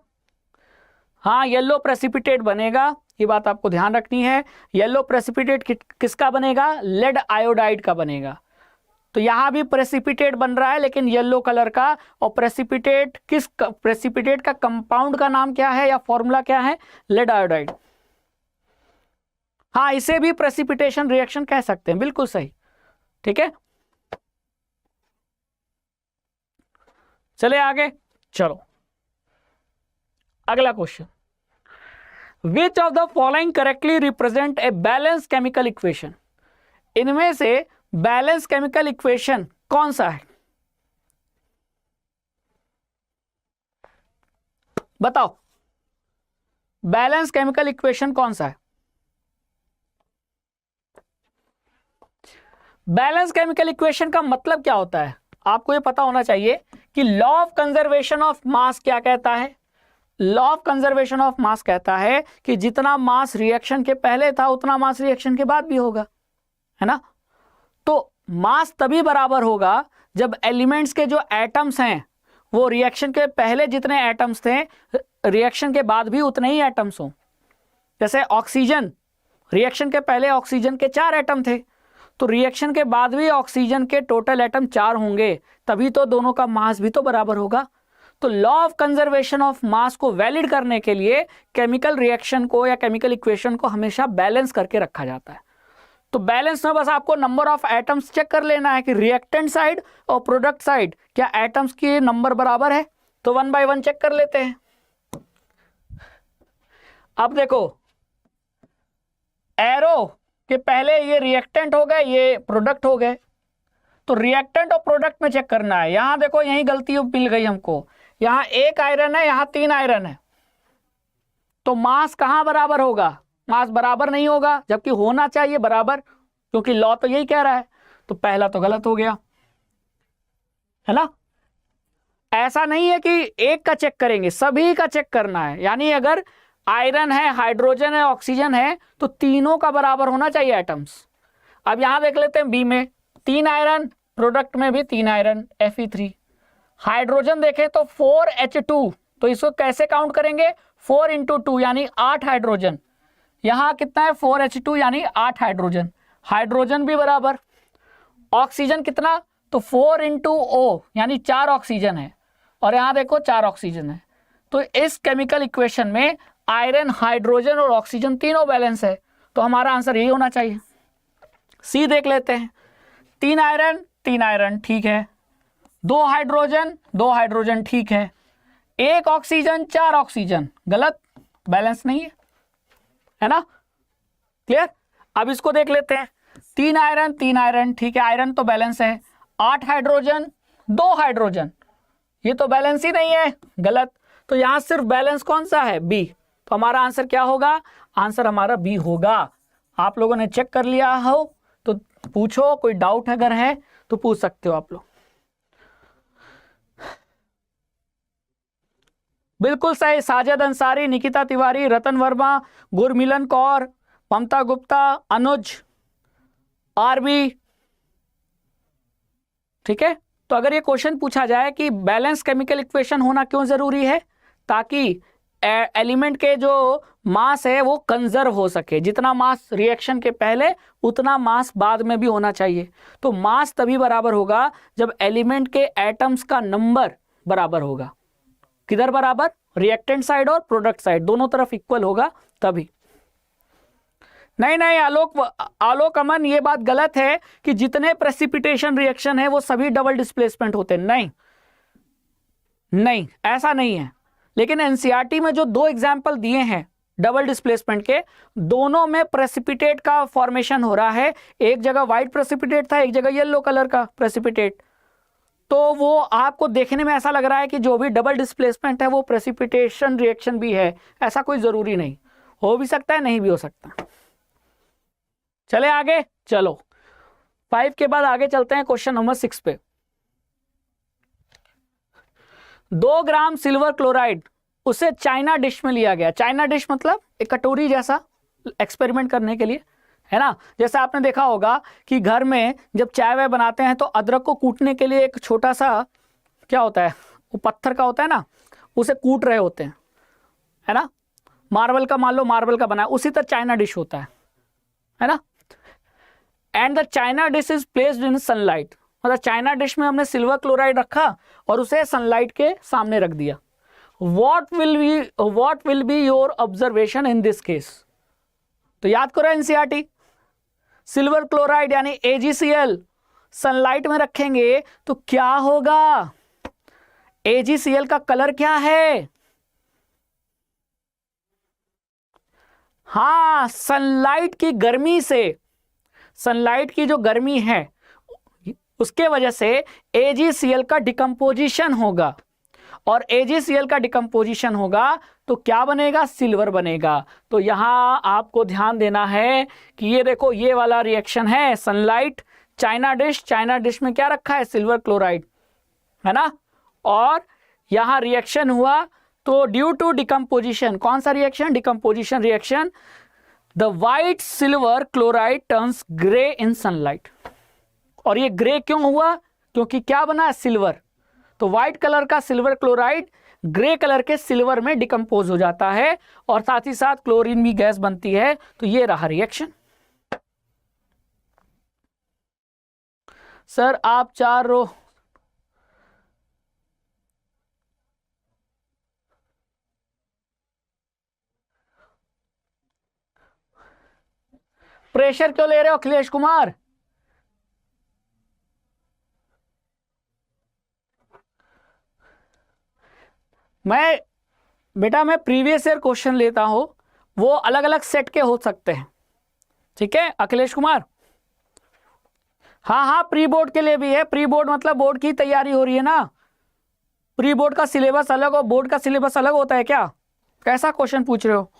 हाँ, येलो प्रेसिपिटेट बनेगा, ये बात आपको ध्यान रखनी है। येलो प्रेसिपिटेट किसका बनेगा? लेड आयोडाइड का बनेगा। तो यहां भी प्रेसिपिटेट बन रहा है लेकिन येलो कलर का। और प्रेसिपिटेट प्रेसिपिटेट का कंपाउंड का नाम क्या है या फॉर्मूला क्या है? Lead iodide. हाँ, इसे भी प्रेसिपिटेशन रिएक्शन कह सकते हैं, बिल्कुल सही। ठीक है, चले आगे। चलो अगला question. Which of the following correctly represent a balance chemical equation? इनमें से बैलेंस केमिकल इक्वेशन कौन सा है? बताओ, बैलेंस केमिकल इक्वेशन कौन सा है? बैलेंस केमिकल इक्वेशन का मतलब क्या होता है? आपको यह पता होना चाहिए कि लॉ ऑफ कंजर्वेशन ऑफ मास क्या कहता है। लॉ ऑफ कंजर्वेशन ऑफ मास कहता है कि जितना मास रिएक्शन के पहले था उतना मास रिएक्शन के बाद भी होगा, है ना। तो मास तभी बराबर होगा जब एलिमेंट्स के जो एटम्स हैं वो रिएक्शन के पहले जितने एटम्स थे रिएक्शन के बाद भी उतने ही एटम्स हों। जैसे ऑक्सीजन, रिएक्शन के पहले ऑक्सीजन के 4 एटम थे, तो रिएक्शन के बाद भी ऑक्सीजन के टोटल एटम 4 होंगे, तभी तो दोनों का मास भी तो बराबर होगा। तो law of conservation of mass को वैलिड करने के लिए केमिकल रिएक्शन को या केमिकल इक्वेशन को हमेशा बैलेंस करके रखा जाता है। तो बैलेंस में बस आपको नंबर ऑफ एटम्स चेक कर लेना है कि रिएक्टेंट साइड और प्रोडक्ट साइड क्या एटम्स की नंबर बराबर है। तो 1 बाय 1 चेक कर लेते हैं। अब देखो, एरो के पहले ये रिएक्टेंट हो गए, ये प्रोडक्ट हो गए, तो रिएक्टेंट और प्रोडक्ट में चेक करना है। यहां देखो यही गलती मिल गई हमको, यहां 1 आयरन है, यहां 3 आयरन है, तो मास कहां बराबर होगा? मास बराबर नहीं होगा, जबकि होना चाहिए बराबर, क्योंकि लॉ तो यही कह रहा है। तो पहला तो गलत हो गया, है ना। ऐसा नहीं है कि एक का चेक करेंगे, सभी का चेक करना है। यानी अगर आयरन है, हाइड्रोजन है, ऑक्सीजन है, तो तीनों का बराबर होना चाहिए एटम्स। अब यहां देख लेते हैं, बी में 3 आयरन, प्रोडक्ट में भी 3 आयरन Fe3। हाइड्रोजन देखें तो 4H2, तो इसको कैसे काउंट करेंगे? 4 × 2 यानी 8 हाइड्रोजन। यहां कितना है? 4H2 यानी 8 हाइड्रोजन। हाइड्रोजन भी बराबर। ऑक्सीजन कितना? तो 4 × O यानी 4 ऑक्सीजन है, और यहां देखो 4 ऑक्सीजन है। तो इस केमिकल इक्वेशन में आयरन, हाइड्रोजन और ऑक्सीजन तीनों बैलेंस है, तो हमारा आंसर यही होना चाहिए। सी देख लेते हैं, 3 आयरन 3 आयरन ठीक है, 2 हाइड्रोजन 2 हाइड्रोजन ठीक है, 1 ऑक्सीजन 4 ऑक्सीजन गलत, बैलेंस नहीं है ना। क्लियर? अब इसको देख लेते हैं, 3 आयरन 3 आयरन ठीक है, आयरन तो बैलेंस है, 8 हाइड्रोजन 2 हाइड्रोजन, ये तो बैलेंस ही नहीं है, गलत। तो यहां सिर्फ बैलेंस कौन सा है? बी। तो हमारा आंसर क्या होगा? आंसर हमारा बी होगा। आप लोगों ने चेक कर लिया हो तो पूछो, कोई डाउट अगर है तो पूछ सकते हो आप लोग। बिल्कुल सही, साजिद अंसारी, निकिता तिवारी, रतन वर्मा, गुरमिलन कौर, ममता गुप्ता, अनुज, आरबी। ठीक है, तो अगर ये क्वेश्चन पूछा जाए कि बैलेंस केमिकल इक्वेशन होना क्यों जरूरी है, ताकि एलिमेंट के जो मास है वो कंजर्व हो सके, जितना मास रिएक्शन के पहले उतना मास बाद में भी होना चाहिए। तो मास तभी बराबर होगा जब एलिमेंट के एटम्स का नंबर बराबर होगा। किधर बराबर? रिएक्टेंट साइड और प्रोडक्ट साइड, दोनों तरफ इक्वल होगा तभी। नहीं नहीं आलोक अमन, ये बात गलत है कि जितने प्रेसिपिटेशन रिएक्शन है वो सभी डबल डिस्प्लेसमेंट होते हैं। नहीं नहीं, ऐसा नहीं है। लेकिन एनसीईआरटी में जो 2 एग्जाम्पल दिए हैं डबल डिस्प्लेसमेंट के, दोनों में प्रेसिपिटेट का फॉर्मेशन हो रहा है। एक जगह व्हाइट प्रेसिपिटेट था, एक जगह येलो कलर का प्रेसिपिटेट। तो वो आपको देखने में ऐसा लग रहा है कि जो भी डबल डिस्प्लेसमेंट है वो प्रेसिपिटेशन रिएक्शन भी है, ऐसा कोई जरूरी नहीं, हो भी सकता है नहीं भी हो सकता। चले आगे, चलो 5 के बाद आगे चलते हैं क्वेश्चन नंबर 6 पे। 2 ग्राम सिल्वर क्लोराइड उसे चाइना डिश में लिया गया। चाइना डिश मतलब एक कटोरी जैसा, एक्सपेरिमेंट करने के लिए, है ना। जैसे आपने देखा होगा कि घर में जब चाय वाय बनाते हैं तो अदरक को कूटने के लिए एक छोटा सा क्या होता है, वो पत्थर का होता है ना, उसे कूट रहे होते हैं, है ना। मार्बल का, मान लो मार्बल का बना है, उसी तरह चाइना डिश होता है ना। And the China dish is placed in sunlight, मतलब चाइना डिश में हमने सिल्वर क्लोराइड रखा और उसे सनलाइट के सामने रख दिया। What will be your observation in this case? तो याद करो एनसीईआरटी, सिल्वर क्लोराइड यानी AgCl सनलाइट में रखेंगे तो क्या होगा? AgCl का कलर क्या है? हाँ, सनलाइट की गर्मी से, सनलाइट की जो गर्मी है उसके वजह से AgCl का डिकम्पोजिशन होगा, और AgCl का डिकम्पोजिशन होगा तो क्या बनेगा? सिल्वर बनेगा। तो यहां आपको ध्यान देना है कि ये देखो, ये वाला रिएक्शन है sunlight, China dish, China dish में क्या रखा है? सिल्वर क्लोराइड, है ना। और यहां रिएक्शन हुआ तो ड्यू टू डिकम्पोजिशन, कौन सा reaction? Decomposition reaction, the white silver chloride turns grey in sunlight. और ये ग्रे क्यों हुआ? क्योंकि क्या बना है? सिल्वर। तो व्हाइट कलर का सिल्वर क्लोराइड ग्रे कलर के सिल्वर में डिकम्पोज हो जाता है और साथ ही साथ क्लोरीन भी गैस बनती है। तो ये रहा रिएक्शन। सर आप 4 रो प्रेशर क्यों ले रहे हो अखिलेश कुमार? मैं प्रीवियस ईयर क्वेश्चन लेता हूं, वो अलग अलग सेट के हो सकते हैं, ठीक है अखिलेश कुमार? हाँ हाँ, प्री बोर्ड के लिए भी है। प्री बोर्ड मतलब बोर्ड की तैयारी हो रही है ना। प्री बोर्ड का सिलेबस अलग और बोर्ड का सिलेबस अलग होता है क्या? कैसा क्वेश्चन पूछ रहे हो?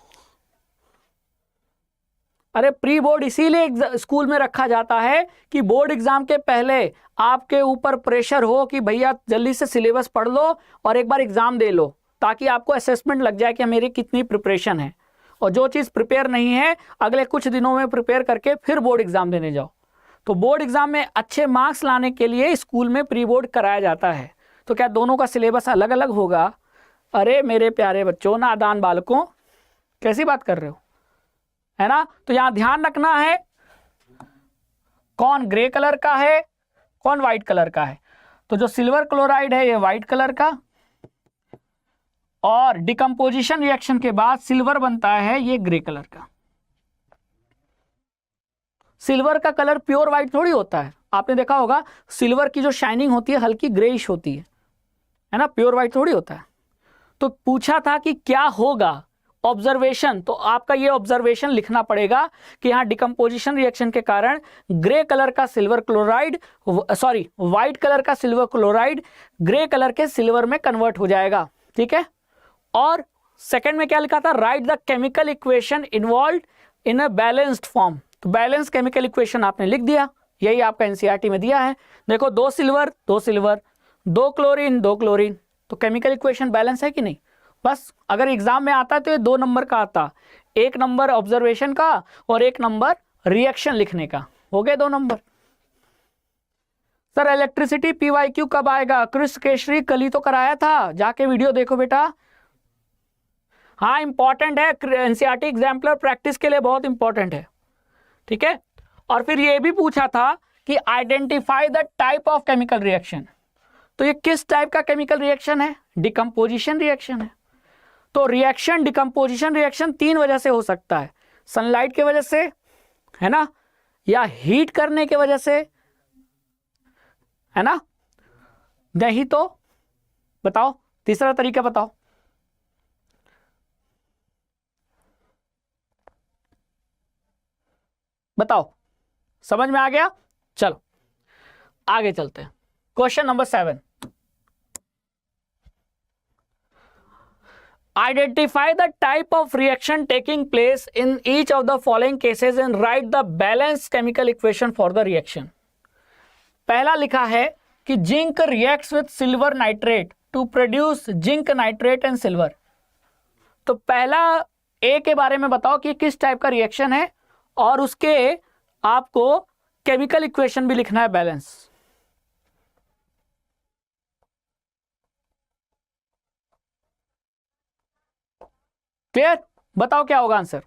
अरे प्री बोर्ड इसीलिए स्कूल में रखा जाता है कि बोर्ड एग्जाम के पहले आपके ऊपर प्रेशर हो कि भैया जल्दी से सिलेबस पढ़ लो और एक बार एग्जाम दे लो, ताकि आपको असेसमेंट लग जाए कि मेरी कितनी प्रिपरेशन है। और जो चीज़ प्रिपेयर नहीं है अगले कुछ दिनों में प्रिपेयर करके फिर बोर्ड एग्जाम देने जाओ। तो बोर्ड एग्जाम में अच्छे मार्क्स लाने के लिए स्कूल में प्री बोर्ड कराया जाता है। तो क्या दोनों का सिलेबस अलग अलग होगा? अरे मेरे प्यारे बच्चों, नादान बालकों, कैसी बात कर रहे हो, है ना? तो यहां ध्यान रखना है कौन ग्रे कलर का है, कौन व्हाइट कलर का है। तो जो सिल्वर क्लोराइड है ये व्हाइट कलर का, और डिकम्पोजिशन रिएक्शन के बाद सिल्वर बनता है ये ग्रे कलर का। सिल्वर का कलर प्योर व्हाइट थोड़ी होता है, आपने देखा होगा सिल्वर की जो शाइनिंग होती है हल्की ग्रेइश होती है ना, प्योर व्हाइट थोड़ी होता है। तो पूछा था कि क्या होगा ऑब्जर्वेशन, तो आपका ये ऑब्जर्वेशन लिखना पड़ेगा कि यहाँ डिकम्पोजिशन रिएक्शन के कारण ग्रे कलर का silver chloride, sorry white colour का सिल्वर क्लोराइड ग्रे कलर के सिल्वर में कन्वर्ट हो जाएगा, ठीक है। और सेकंड में क्या लिखा था? Right the chemical equation involve in a balanced form. तो बैलेंस केमिकल इक्वेशन आपने लिख दिया, यही आपका एनसीईआरटी में दिया है। देखो 2 सिल्वर 2 सिल्वर, 2 क्लोरीन 2 क्लोरीन, तो केमिकल इक्वेशन बैलेंस है कि नहीं? बस अगर एग्जाम में आता है तो ये 2 नंबर का आता, 1 नंबर ऑब्जर्वेशन का और 1 नंबर रिएक्शन लिखने का, हो गए 2 नंबर। सर इलेक्ट्रिसिटी पीवाईक्यू कब आएगा? क्रिस केशरी कल ही तो कराया था, जाके वीडियो देखो बेटा। हाँ इंपॉर्टेंट है, एनसीईआरटी एग्जाम्पलर प्रैक्टिस के लिए बहुत इंपॉर्टेंट है, ठीक है। और फिर ये भी पूछा था कि identify the type of chemical reaction. तो ये किस टाइप का केमिकल रिएक्शन है? डिकम्पोजिशन रिएक्शन है। तो रिएक्शन डिकम्पोजिशन रिएक्शन 3 वजह से हो सकता है, सनलाइट की वजह से, है ना, या हीट करने की वजह से, है ना, नहीं तो बताओ तीसरा तरीका बताओ। बताओ, समझ में आ गया? चलो आगे चलते हैं। Question number 7, identify the type of reaction taking place in each of the following cases and write the balanced chemical equation for the reaction। पहला लिखा है कि zinc reacts with silver nitrate to produce zinc nitrate and silver। तो पहला ए के बारे में बताओ कि किस टाइप का रिएक्शन है और उसके आपको केमिकल इक्वेशन भी लिखना है बैलेंस। क्लियर? बताओ क्या होगा आंसर,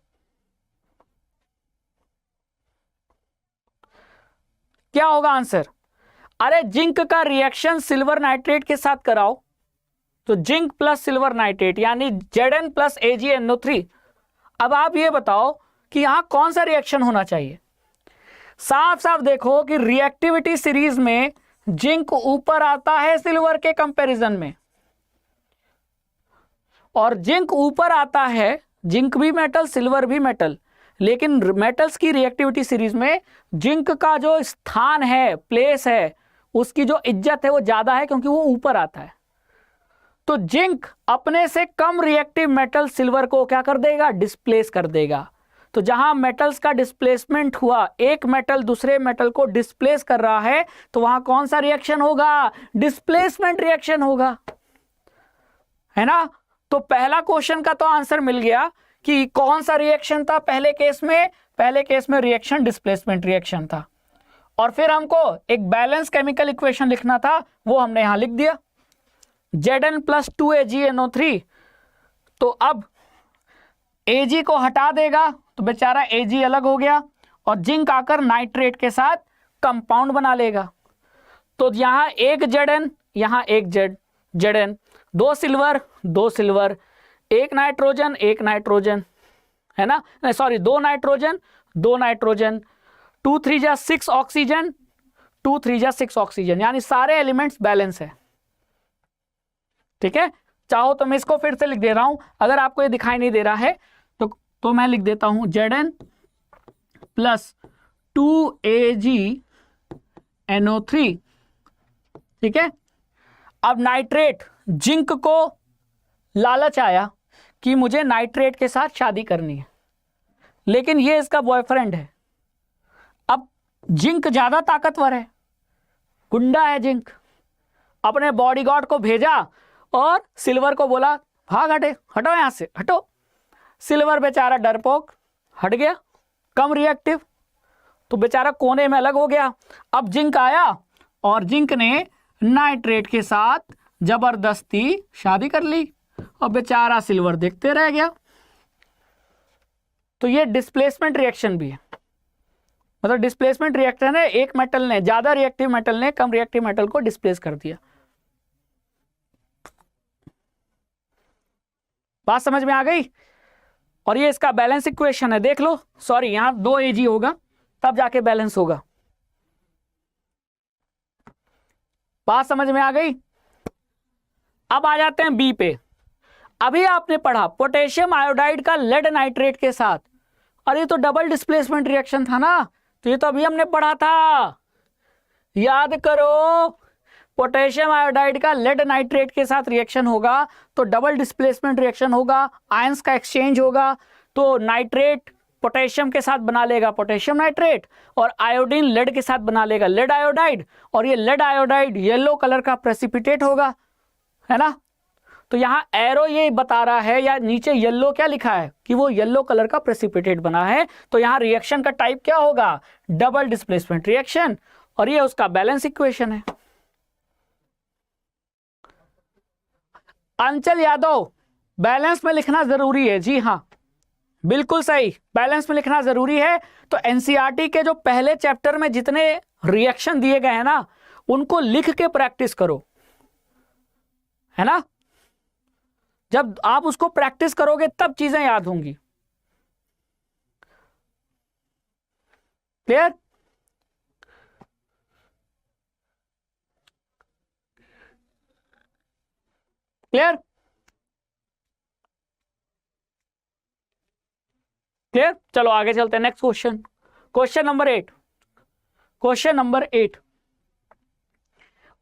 क्या होगा आंसर? अरे जिंक का रिएक्शन सिल्वर नाइट्रेट के साथ कराओ, तो जिंक प्लस सिल्वर नाइट्रेट यानी Zn प्लस AgNO3। अब आप ये बताओ कि यहां कौन सा रिएक्शन होना चाहिए। साफ साफ देखो कि रिएक्टिविटी सीरीज में जिंक ऊपर आता है सिल्वर के कंपैरिजन में, और जिंक ऊपर आता है, जिंक भी मेटल सिल्वर भी मेटल, लेकिन मेटल्स की रिएक्टिविटी सीरीज में जिंक का जो स्थान है, प्लेस है, उसकी जो इज्जत है वो ज्यादा है क्योंकि वो ऊपर आता है। तो जिंक अपने से कम रिएक्टिव मेटल सिल्वर को क्या कर देगा? डिस्प्लेस कर देगा। तो जहां मेटल्स का डिस्प्लेसमेंट हुआ, एक मेटल दूसरे मेटल को डिस्प्लेस कर रहा है, तो वहां कौन सा रिएक्शन होगा? डिस्प्लेसमेंट रिएक्शन होगा, है ना। तो पहला क्वेश्चन का तो आंसर मिल गया कि कौन सा रिएक्शन था पहले केस में रिएक्शन डिस्प्लेसमेंट रिएक्शन था। और फिर हमको एक बैलेंस केमिकल इक्वेशन लिखना था, वो हमने यहां लिख दिया, Zn + 2AgNO3। तो अब Ag को हटा देगा तो बेचारा Ag अलग हो गया और जिंक आकर नाइट्रेट के साथ कंपाउंड बना लेगा। तो यहां एक Zn, यहां एक Zn, 2 सिल्वर, एक नाइट्रोजन, है ना, नहीं सॉरी 2 नाइट्रोजन, 2 3 जा 6 ऑक्सीजन, 2 3 जा 6 ऑक्सीजन, यानी सारे एलिमेंट्स बैलेंस है। ठीक है, चाहो तो मैं इसको फिर से लिख दे रहा हूं, अगर आपको ये दिखाई नहीं दे रहा है तो मैं लिख देता हूं Zn + 2AgNO3। ठीक है, अब नाइट्रेट, जिंक को लालच आया कि मुझे नाइट्रेट के साथ शादी करनी है, लेकिन ये इसका बॉयफ्रेंड है। अब जिंक ज्यादा ताकतवर है, गुंडा है जिंक, अपने बॉडीगार्ड को भेजा और सिल्वर को बोला भाग, हटो यहां से, हटो। सिल्वर बेचारा डरपोक हट गया, कम रिएक्टिव, तो बेचारा कोने में अलग हो गया। अब जिंक आया और जिंक ने नाइट्रेट के साथ जबरदस्ती शादी कर ली और बेचारा सिल्वर देखते रह गया। तो ये डिस्प्लेसमेंट रिएक्शन भी है, मतलब डिस्प्लेसमेंट रिएक्शन है, एक मेटल ने, ज्यादा रिएक्टिव मेटल ने कम रिएक्टिव मेटल को डिस्प्लेस कर दिया। बात समझ में आ गई? और ये इसका बैलेंस इक्वेशन है, देख लो, सॉरी यहां 2 Ag होगा तब जाके बैलेंस होगा। बात समझ में आ गई? अब आ जाते हैं बी पे। अभी आपने पढ़ा पोटेशियम आयोडाइड का लेड नाइट्रेट के साथ, और ये तो डबल डिस्प्लेसमेंट रिएक्शन था ना, तो ये तो अभी हमने पढ़ा था, याद करो। पोटेशियम आयोडाइड का लेड नाइट्रेट के साथ रिएक्शन होगा तो डबल डिस्प्लेसमेंट रिएक्शन होगा, आयंस का एक्सचेंज होगा, तो नाइट्रेट पोटेशियम के साथ बना लेगा पोटेशियम नाइट्रेट, और आयोडीन लेड के साथ बना लेगा लेड आयोडाइड, और ये लेड आयोडाइड येलो कलर का प्रेसिपिटेट होगा, है ना। तो यहां एरो ये बता रहा है, या नीचे येलो क्या लिखा है कि वो येलो कलर का प्रेसिपिटेट बना है, तो यहां रिएक्शन का टाइप क्या होगा, डबल डिस्प्लेसमेंट रिएक्शन, और ये उसका बैलेंस इक्वेशन है। अंचल यादव, बैलेंस में लिखना जरूरी है, जी हां बिल्कुल सही, बैलेंस में लिखना जरूरी है। तो एनसीईआरटी के जो पहले चैप्टर में जितने रिएक्शन दिए गए हैं ना, उनको लिख के प्रैक्टिस करो, है ना। जब आप उसको प्रैक्टिस करोगे तब चीजें याद होंगी। क्लियर? क्लियर? क्लियर? चलो आगे चलते हैं, next question, question number 8। Question number 8,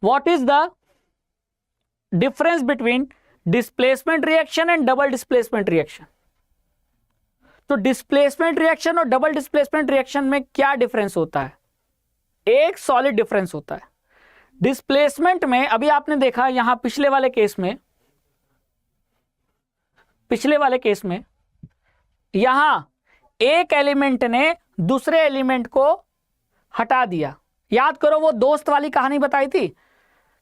what is the difference between displacement reaction and double displacement reaction. तो डिस्प्लेसमेंट रिएक्शन और डबल डिस्प्लेसमेंट रिएक्शन में क्या डिफरेंस होता है? एक सॉलिड डिफरेंस होता है। डिस्प्लेसमेंट में अभी आपने देखा यहां पिछले वाले केस में यहां एक एलिमेंट ने दूसरे एलिमेंट को हटा दिया। याद करो वो दोस्त वाली कहानी बताई थी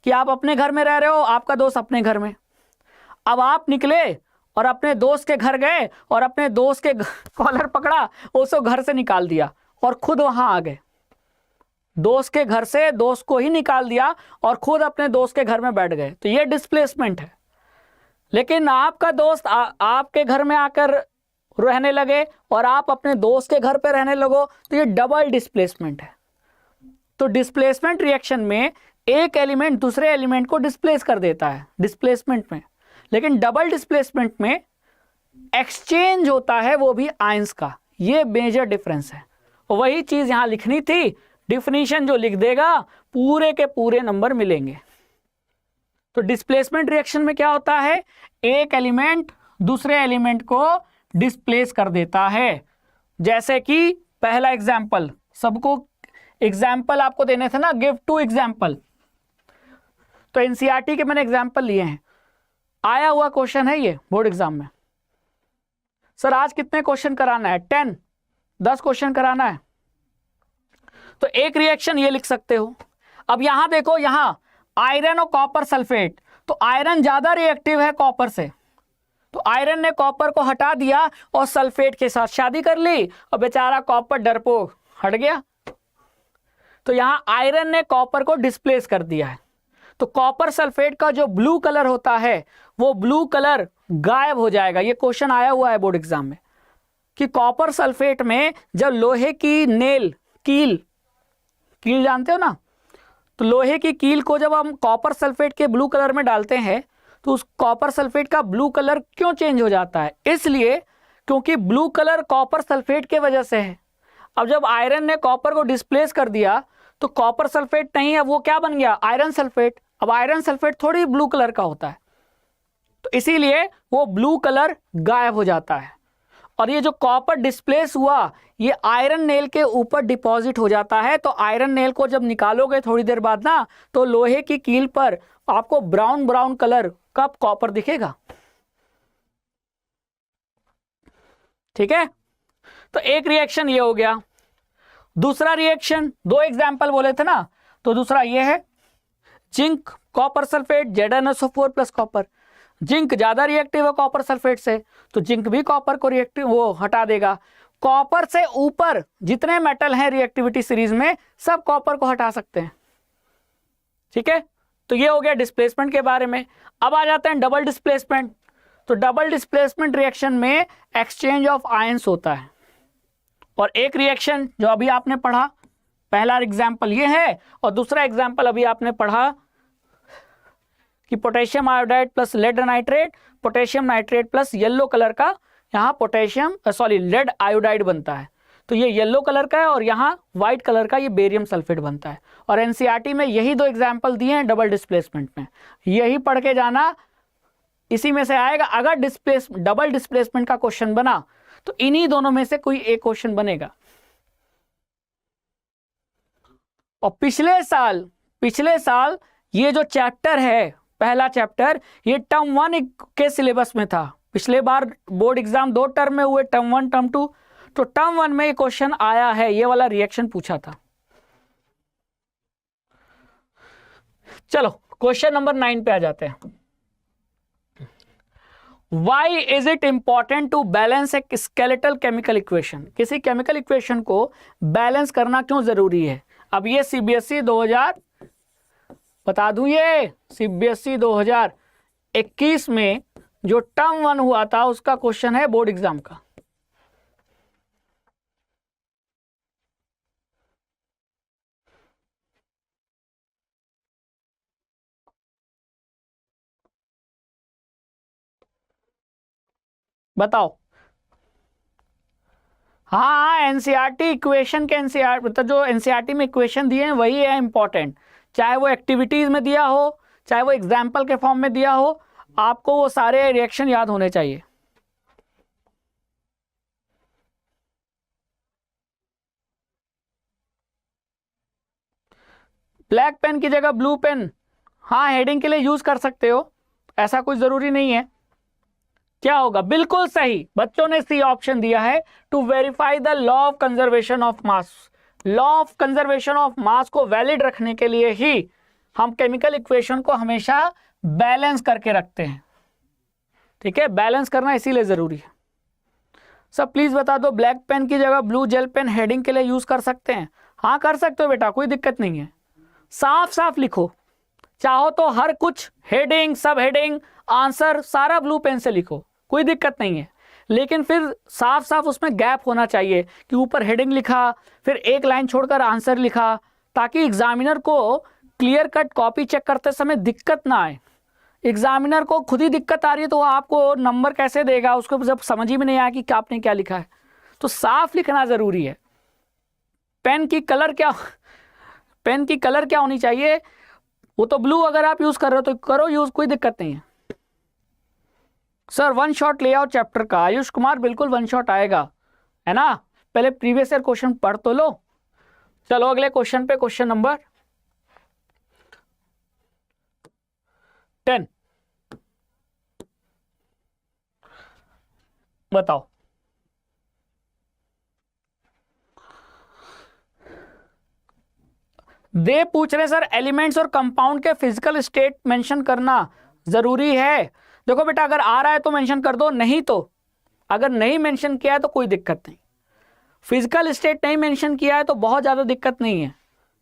कि आप अपने घर में रह रहे हो, आपका दोस्त अपने घर में, अब आप निकले और अपने दोस्त के घर गए और अपने दोस्त के कॉलर पकड़ा, उसको घर से निकाल दिया और खुद वहां आ गए। दोस्त के घर से दोस्त को ही निकाल दिया और खुद अपने दोस्त के घर में बैठ गए, तो ये डिस्प्लेसमेंट है। लेकिन आपका दोस्त आपके घर में आकर रहने लगे और आप अपने दोस्त के घर पे रहने लगो, तो ये डबल डिस्प्लेसमेंट है। तो डिस्प्लेसमेंट रिएक्शन में एक एलिमेंट दूसरे एलिमेंट को डिस्प्लेस कर देता है डिस्प्लेसमेंट में, लेकिन डबल डिस्प्लेसमेंट में एक्सचेंज होता है, वो भी आयंस का। ये मेजर डिफरेंस है। वही चीज यहां लिखनी थी, डिफिनीशन जो लिख देगा पूरे के पूरे नंबर मिलेंगे। तो डिस्प्लेसमेंट रिएक्शन में क्या होता है, एक एलिमेंट दूसरे एलिमेंट को डिस्प्लेस कर देता है। जैसे कि पहला एग्जाम्पल, सबको एग्जाम्पल आपको देने थे ना, गिव 2 एग्जाम्पल, तो एनसीईआरटी के मैंने एग्जाम्पल लिए हैं। आया हुआ क्वेश्चन है ये बोर्ड एग्जाम में। सर आज कितने क्वेश्चन कराना है? 10 क्वेश्चन कराना है। तो एक रिएक्शन ये लिख सकते हो। अब यहां देखो, यहां आयरन और कॉपर सल्फेट, तो आयरन ज्यादा रिएक्टिव है कॉपर से, तो आयरन ने कॉपर को हटा दिया और सल्फेट के साथ शादी कर ली और बेचारा कॉपर डरपोक हट गया। तो यहां आयरन ने कॉपर को डिस्प्लेस कर दिया है। तो कॉपर सल्फेट का जो ब्लू कलर होता है वो ब्लू कलर गायब हो जाएगा। ये क्वेश्चन आया हुआ है बोर्ड एग्जाम में कि कॉपर सल्फेट में जब लोहे की नेल कील जानते हो ना, तो लोहे की कील को जब हम कॉपर सल्फेट के ब्लू कलर में डालते हैं तो उस कॉपर सल्फेट का ब्लू कलर क्यों चेंज हो जाता है? इसलिए क्योंकि ब्लू कलर कॉपर सल्फेट के वजह से है। अब जब आयरन ने कॉपर को डिस्प्लेस कर दिया तो कॉपर सल्फेट नहीं है, वो क्या बन गया? Iron sulphate. अब आयरन सल्फेट थोड़ी ब्लू कलर का होता है, तो इसीलिए वो ब्लू कलर गायब हो जाता है। और ये जो कॉपर डिस्प्लेस हुआ ये आयरन नेल के ऊपर डिपॉजिट हो जाता है। तो आयरन नेल को जब निकालोगे थोड़ी देर बाद ना, तो लोहे की कील पर आपको ब्राउन ब्राउन कलर का कॉपर दिखेगा। ठीक है, तो एक रिएक्शन ये हो गया। दूसरा रिएक्शन, 2 एग्जाम्पल बोले थे ना, तो दूसरा ये है zinc copper sulphate ZnSO4 plus copper. Zinc ज्यादा रिएक्टिव है कॉपर सल्फेट से, तो जिंक भी कॉपर को रिएक्टिव वो हटा देगा। कॉपर से ऊपर जितने मेटल हैं रिएक्टिविटी सीरीज में सब कॉपर को हटा सकते हैं। ठीक है, तो ये हो गया डिस्प्लेसमेंट के बारे में। अब आ जाते हैं डबल डिस्प्लेसमेंट। तो डबल डिस्प्लेसमेंट रिएक्शन में एक्सचेंज ऑफ आयंस होता है। और एक रिएक्शन जो अभी आपने पढ़ा, पहला एग्जाम्पल ये है और दूसरा एग्जाम्पल अभी आपने पढ़ा कि potassium iodide plus lead nitrate, potassium nitrate plus yellow colour का यहाँ लेड आयोडाइड बनता है। तो ये येलो कलर का है और यहाँ व्हाइट कलर का ये बेरियम सल्फेट बनता है। और एनसीईआरटी में यही 2 एग्जाम्पल दिए हैं डबल डिस्प्लेसमेंट में, यही पढ़ के जाना, इसी में से आएगा। अगर डबल डिस्प्लेसमेंट का क्वेश्चन बना तो इन्हीं दोनों में से कोई एक क्वेश्चन बनेगा। और पिछले साल ये जो चैप्टर है, पहला चैप्टर, ये टर्म 1 के सिलेबस में था। पिछले बार बोर्ड एग्जाम 2 टर्म में हुए, टर्म 1 टर्म 2, तो टर्म 1 में ये क्वेश्चन आया है, ये वाला रिएक्शन पूछा था। चलो क्वेश्चन नंबर 9 पे आ जाते हैं। Why is it important to balance a skeletal chemical equation? किसी केमिकल इक्वेशन को बैलेंस करना क्यों जरूरी है? अब ये सीबीएसई 2000 बता दूं, ये सीबीएसई 2021 में जो टर्म 1 हुआ था उसका क्वेश्चन है बोर्ड एग्जाम का। बताओ। हाँ, एनसीईआरटी इक्वेशन के मतलब जो एनसीईआरटी में इक्वेशन दिए हैं वही है इंपॉर्टेंट, चाहे वो एक्टिविटीज में दिया हो, चाहे वो एग्जाम्पल के फॉर्म में दिया हो, आपको वो सारे रिएक्शन याद होने चाहिए। ब्लैक पेन की जगह ब्लू पेन, हाँ हेडिंग के लिए यूज कर सकते हो, ऐसा कुछ जरूरी नहीं है। क्या होगा? बिल्कुल सही, बच्चों ने सी ऑप्शन दिया है, to verify the law of conservation of mass. Law of conservation of mass को वैलिड रखने के लिए ही हम केमिकल इक्वेशन को हमेशा बैलेंस करके रखते हैं। ठीक है, बैलेंस करना इसीलिए जरूरी है। सब प्लीज बता दो, ब्लैक पेन की जगह ब्लू जेल पेन हेडिंग के लिए यूज कर सकते हैं? हाँ कर सकते हो बेटा, कोई दिक्कत नहीं है। साफ साफ लिखो, चाहो तो हर कुछ हेडिंग, सब हेडिंग, आंसर सारा ब्लू पेन से लिखो, कोई दिक्कत नहीं है। लेकिन फिर साफ साफ उसमें गैप होना चाहिए कि ऊपर हेडिंग लिखा, फिर एक लाइन छोड़कर आंसर लिखा, ताकि एग्जामिनर को क्लियर कट कॉपी चेक करते समय दिक्कत ना आए। एग्जामिनर को खुद ही दिक्कत आ रही है तो वो आपको नंबर कैसे देगा, उसको जब समझ ही में नहीं आया कि आपने क्या लिखा है। तो साफ लिखना जरूरी है। पेन की कलर क्या होनी चाहिए? वो तो ब्लू, अगर आप यूज कर रहे हो तो करो यूज, कोई दिक्कत नहीं है। सर 1 शॉट ले आओ चैप्टर का। आयुष कुमार, बिल्कुल 1 शॉट आएगा, है ना। पहले प्रीवियस ईयर क्वेश्चन पढ़ तो लो। चलो अगले क्वेश्चन पे, क्वेश्चन नंबर 10। बताओ। दे पूछ रहे सर एलिमेंट्स और कंपाउंड के फिजिकल स्टेट मेंशन करना जरूरी है। देखो बेटा, अगर आ रहा है तो मेंशन कर दो, नहीं तो अगर नहीं मेंशन किया है तो कोई दिक्कत नहीं। फिजिकल स्टेट नहीं मेंशन किया है तो बहुत ज़्यादा दिक्कत नहीं है,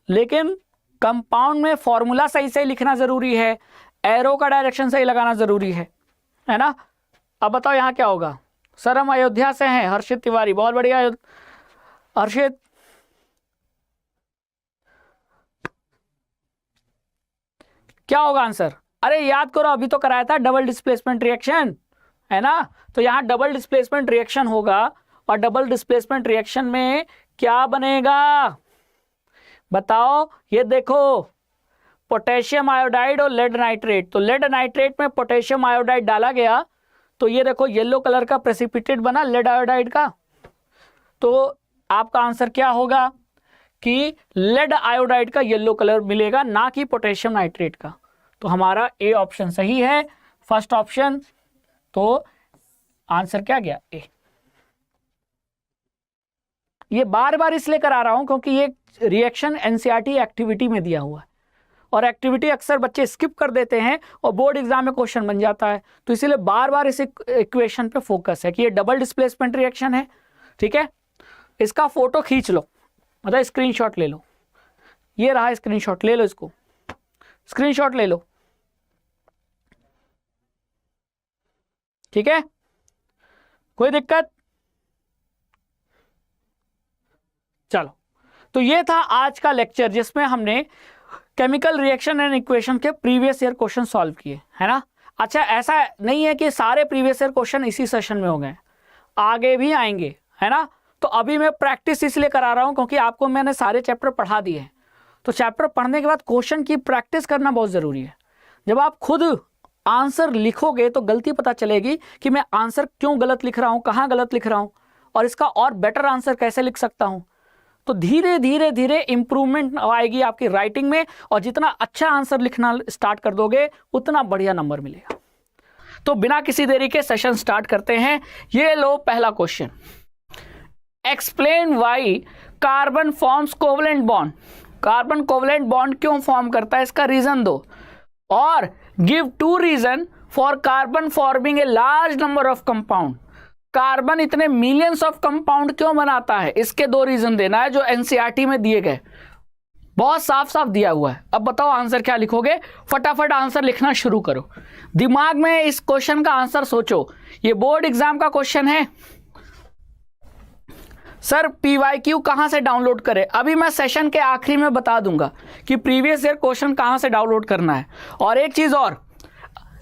लेकिन कंपाउंड में फॉर्मूला सही सही लिखना ज़रूरी है, एरो का डायरेक्शन सही लगाना ज़रूरी है ना। अब बताओ यहाँ क्या होगा। सर हम अयोध्या से हैं, हर्षित तिवारी, बहुत बढ़िया हर्षित। क्या होगा आंसर? अरे याद करो, अभी तो कराया था डबल डिस्प्लेसमेंट रिएक्शन, है ना। तो यहाँ डबल डिस्प्लेसमेंट रिएक्शन होगा, और डबल डिस्प्लेसमेंट रिएक्शन में क्या बनेगा बताओ। ये देखो, पोटेशियम आयोडाइड और लेड नाइट्रेट। तो लेड नाइट्रेट में पोटेशियम आयोडाइड डाला गया, तो ये देखो येलो कलर का प्रेसिपिटेट बना लेड आयोडाइड का। तो आपका आंसर क्या होगा कि लेड आयोडाइड का येलो कलर मिलेगा, ना कि पोटेशियम नाइट्रेट का। तो हमारा ए ऑप्शन सही है, फर्स्ट ऑप्शन। तो आंसर क्या गया? ए। ये बार बार इसलिए करा रहा हूं क्योंकि ये रिएक्शन एनसीईआरटी एक्टिविटी में दिया हुआ है, और एक्टिविटी अक्सर बच्चे स्किप कर देते हैं और बोर्ड एग्जाम में क्वेश्चन बन जाता है। तो इसीलिए बार बार इस इक्वेशन पे फोकस है कि ये डबल डिस्प्लेसमेंट रिएक्शन है। ठीक है, इसका फोटो खींच लो, मतलब स्क्रीनशॉट ले लो। ये रहा स्क्रीनशॉट, ले लो इसको, स्क्रीनशॉट ले लो। ठीक है, कोई दिक्कत? चलो, तो ये था आज का लेक्चर जिसमें हमने केमिकल रिएक्शन एंड इक्वेशन के प्रीवियस ईयर क्वेश्चन सॉल्व किए, है ना। अच्छा, ऐसा नहीं है कि सारे प्रीवियस ईयर क्वेश्चन इसी सेशन में हो गए, आगे भी आएंगे, है ना। तो अभी मैं प्रैक्टिस इसलिए करा रहा हूं क्योंकि आपको मैंने सारे चैप्टर पढ़ा दिए हैं। तो चैप्टर पढ़ने के बाद क्वेश्चन की प्रैक्टिस करना बहुत ज़रूरी है। जब आप खुद आंसर लिखोगे तो गलती पता चलेगी कि मैं आंसर क्यों गलत लिख रहा हूँ, कहाँ गलत लिख रहा हूँ, और इसका और बेटर आंसर कैसे लिख सकता हूँ। तो धीरे धीरे धीरे इंप्रूवमेंट आएगी आपकी राइटिंग में, और जितना अच्छा आंसर लिखना स्टार्ट कर दोगे उतना बढ़िया नंबर मिलेगा। तो बिना किसी देरी के सेशन स्टार्ट करते हैं। ये लो पहला question, explain why carbon forms covalent bond. Carbon covalent bond क्यों फॉर्म करता है, इसका रीजन दो, और give 2 reason for carbon forming a large number of compound. Carbon इतने मिलियंस ऑफ कंपाउंड क्यों बनाता है, इसके 2 रीजन देना है जो एनसीईआरटी में दिए गए, बहुत साफ साफ दिया हुआ है। अब बताओ आंसर क्या लिखोगे, फटाफट आंसर लिखना शुरू करो, दिमाग में इस क्वेश्चन का आंसर सोचो। ये बोर्ड एग्जाम का क्वेश्चन है। सर PYQ कहां से डाउनलोड करें? अभी मैं सेशन के आखिरी में बता दूंगा कि प्रीवियस ईयर क्वेश्चन कहां से डाउनलोड करना है। और एक चीज और,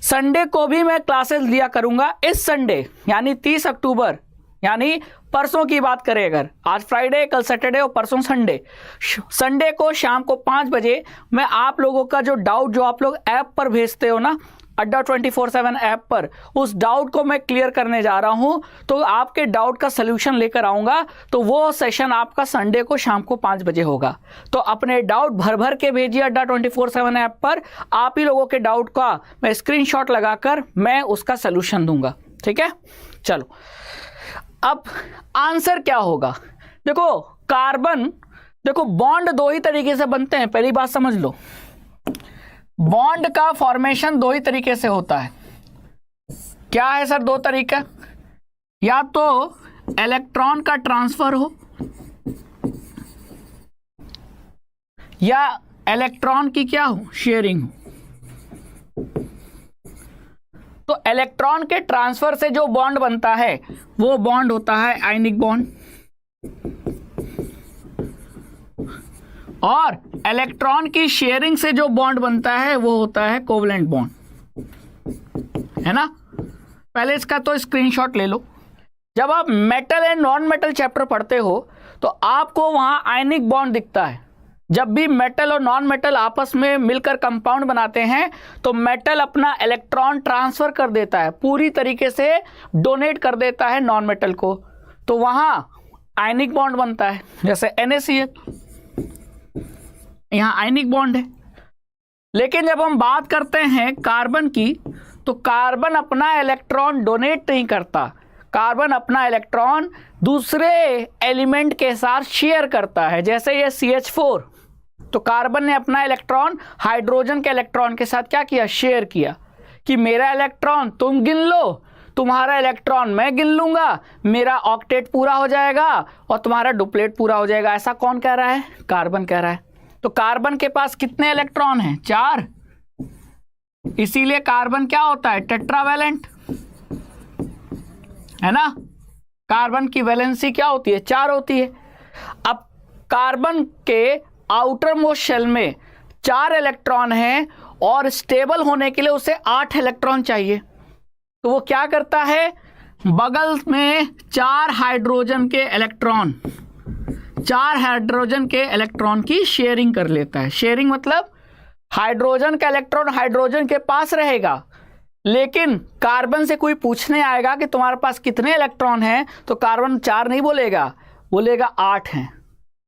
संडे को भी मैं क्लासेस लिया करूंगा। इस संडे यानी 30 अक्टूबर, यानी परसों की बात करें, अगर आज फ्राइडे, कल सैटरडे और परसों संडे, संडे को शाम को 5 बजे मैं आप लोगों का जो डाउट जो आप लोग ऐप पर भेजते हो ना, अड्डा 24/7 ऐप पर, उस डाउट को मैं क्लियर करने जा रहा हूं। तो आपके डाउट का सलूशन लेकर आऊंगा। तो वो सेशन आपका संडे को शाम को 5 बजे होगा। तो अपने डाउट भर भर के भेजिए अड्डा 24/7 ऐप पर। आप ही लोगों के डाउट का मैं स्क्रीनशॉट लगाकर मैं उसका सलूशन दूंगा। ठीक है, चलो अब आंसर क्या होगा। देखो कार्बन, देखो बॉन्ड 2 ही तरीके से बनते हैं, पहली बात समझ लो। बॉन्ड का फॉर्मेशन 2 ही तरीके से होता है। क्या है सर 2 तरीका? या तो इलेक्ट्रॉन का ट्रांसफर हो, या इलेक्ट्रॉन की क्या हो, शेयरिंग हो। तो इलेक्ट्रॉन के ट्रांसफर से जो बॉन्ड बनता है वो बॉन्ड होता है आयनिक बॉन्ड, और इलेक्ट्रॉन की शेयरिंग से जो बॉन्ड बनता है वो होता है कोवलेंट बॉन्ड, है ना। पहले इसका तो स्क्रीनशॉट ले लो। जब आप metal and non metal chapter पढ़ते हो तो आपको वहां आयनिक बॉन्ड दिखता है। जब भी मेटल और नॉन मेटल आपस में मिलकर कंपाउंड बनाते हैं तो मेटल अपना इलेक्ट्रॉन ट्रांसफर कर देता है, पूरी तरीके से डोनेट कर देता है नॉन मेटल को, तो वहां आयनिक बॉन्ड बनता है। जैसे NaCl, यहां आयनिक बॉन्ड है। लेकिन जब हम बात करते हैं कार्बन की, तो कार्बन अपना इलेक्ट्रॉन डोनेट नहीं करता, कार्बन अपना इलेक्ट्रॉन दूसरे एलिमेंट के साथ शेयर करता है। जैसे ये CH4, तो कार्बन ने अपना इलेक्ट्रॉन हाइड्रोजन के इलेक्ट्रॉन के साथ क्या किया, शेयर किया कि मेरा इलेक्ट्रॉन तुम गिन लो, तुम्हारा इलेक्ट्रॉन मैं गिन लूंगा, मेरा ऑक्टेट पूरा हो जाएगा और तुम्हारा डुप्लेट पूरा हो जाएगा। ऐसा कौन कह रहा है, कार्बन कह रहा है। तो कार्बन के पास कितने इलेक्ट्रॉन हैं, 4, इसीलिए कार्बन क्या होता है, टेट्रावैलेंट, है ना। कार्बन की वैलेंसी क्या होती है, 4 होती है। अब कार्बन के आउटर मोस्ट शेल में 4 इलेक्ट्रॉन हैं और स्टेबल होने के लिए उसे 8 इलेक्ट्रॉन चाहिए। तो वो क्या करता है, बगल में 4 हाइड्रोजन के इलेक्ट्रॉन की शेयरिंग कर लेता है। शेयरिंग मतलब हाइड्रोजन का इलेक्ट्रॉन हाइड्रोजन के पास रहेगा, लेकिन कार्बन से कोई पूछने आएगा कि तुम्हारे पास कितने इलेक्ट्रॉन हैं, तो कार्बन 4 नहीं बोलेगा, बोलेगा 8 हैं।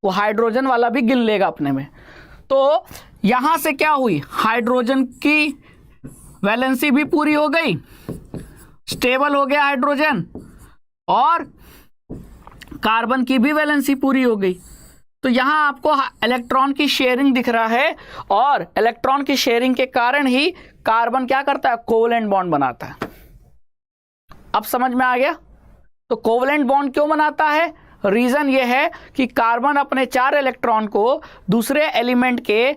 वो हाइड्रोजन वाला भी गिन लेगा अपने में। तो यहां से क्या हुई, हाइड्रोजन की वैलेंसी भी पूरी हो गई, स्टेबल हो गया हाइड्रोजन, और कार्बन की भी वैलेंसी पूरी हो गई। तो यहां आपको इलेक्ट्रॉन की शेयरिंग दिख रहा है, और इलेक्ट्रॉन की शेयरिंग के कारण ही कार्बन क्या करता है, कोवलेंट बॉन्ड बनाता है। अब समझ में आ गया। तो कोवलेंट बॉन्ड क्यों बनाता है, रीजन ये है कि कार्बन अपने 4 इलेक्ट्रॉन को दूसरे एलिमेंट के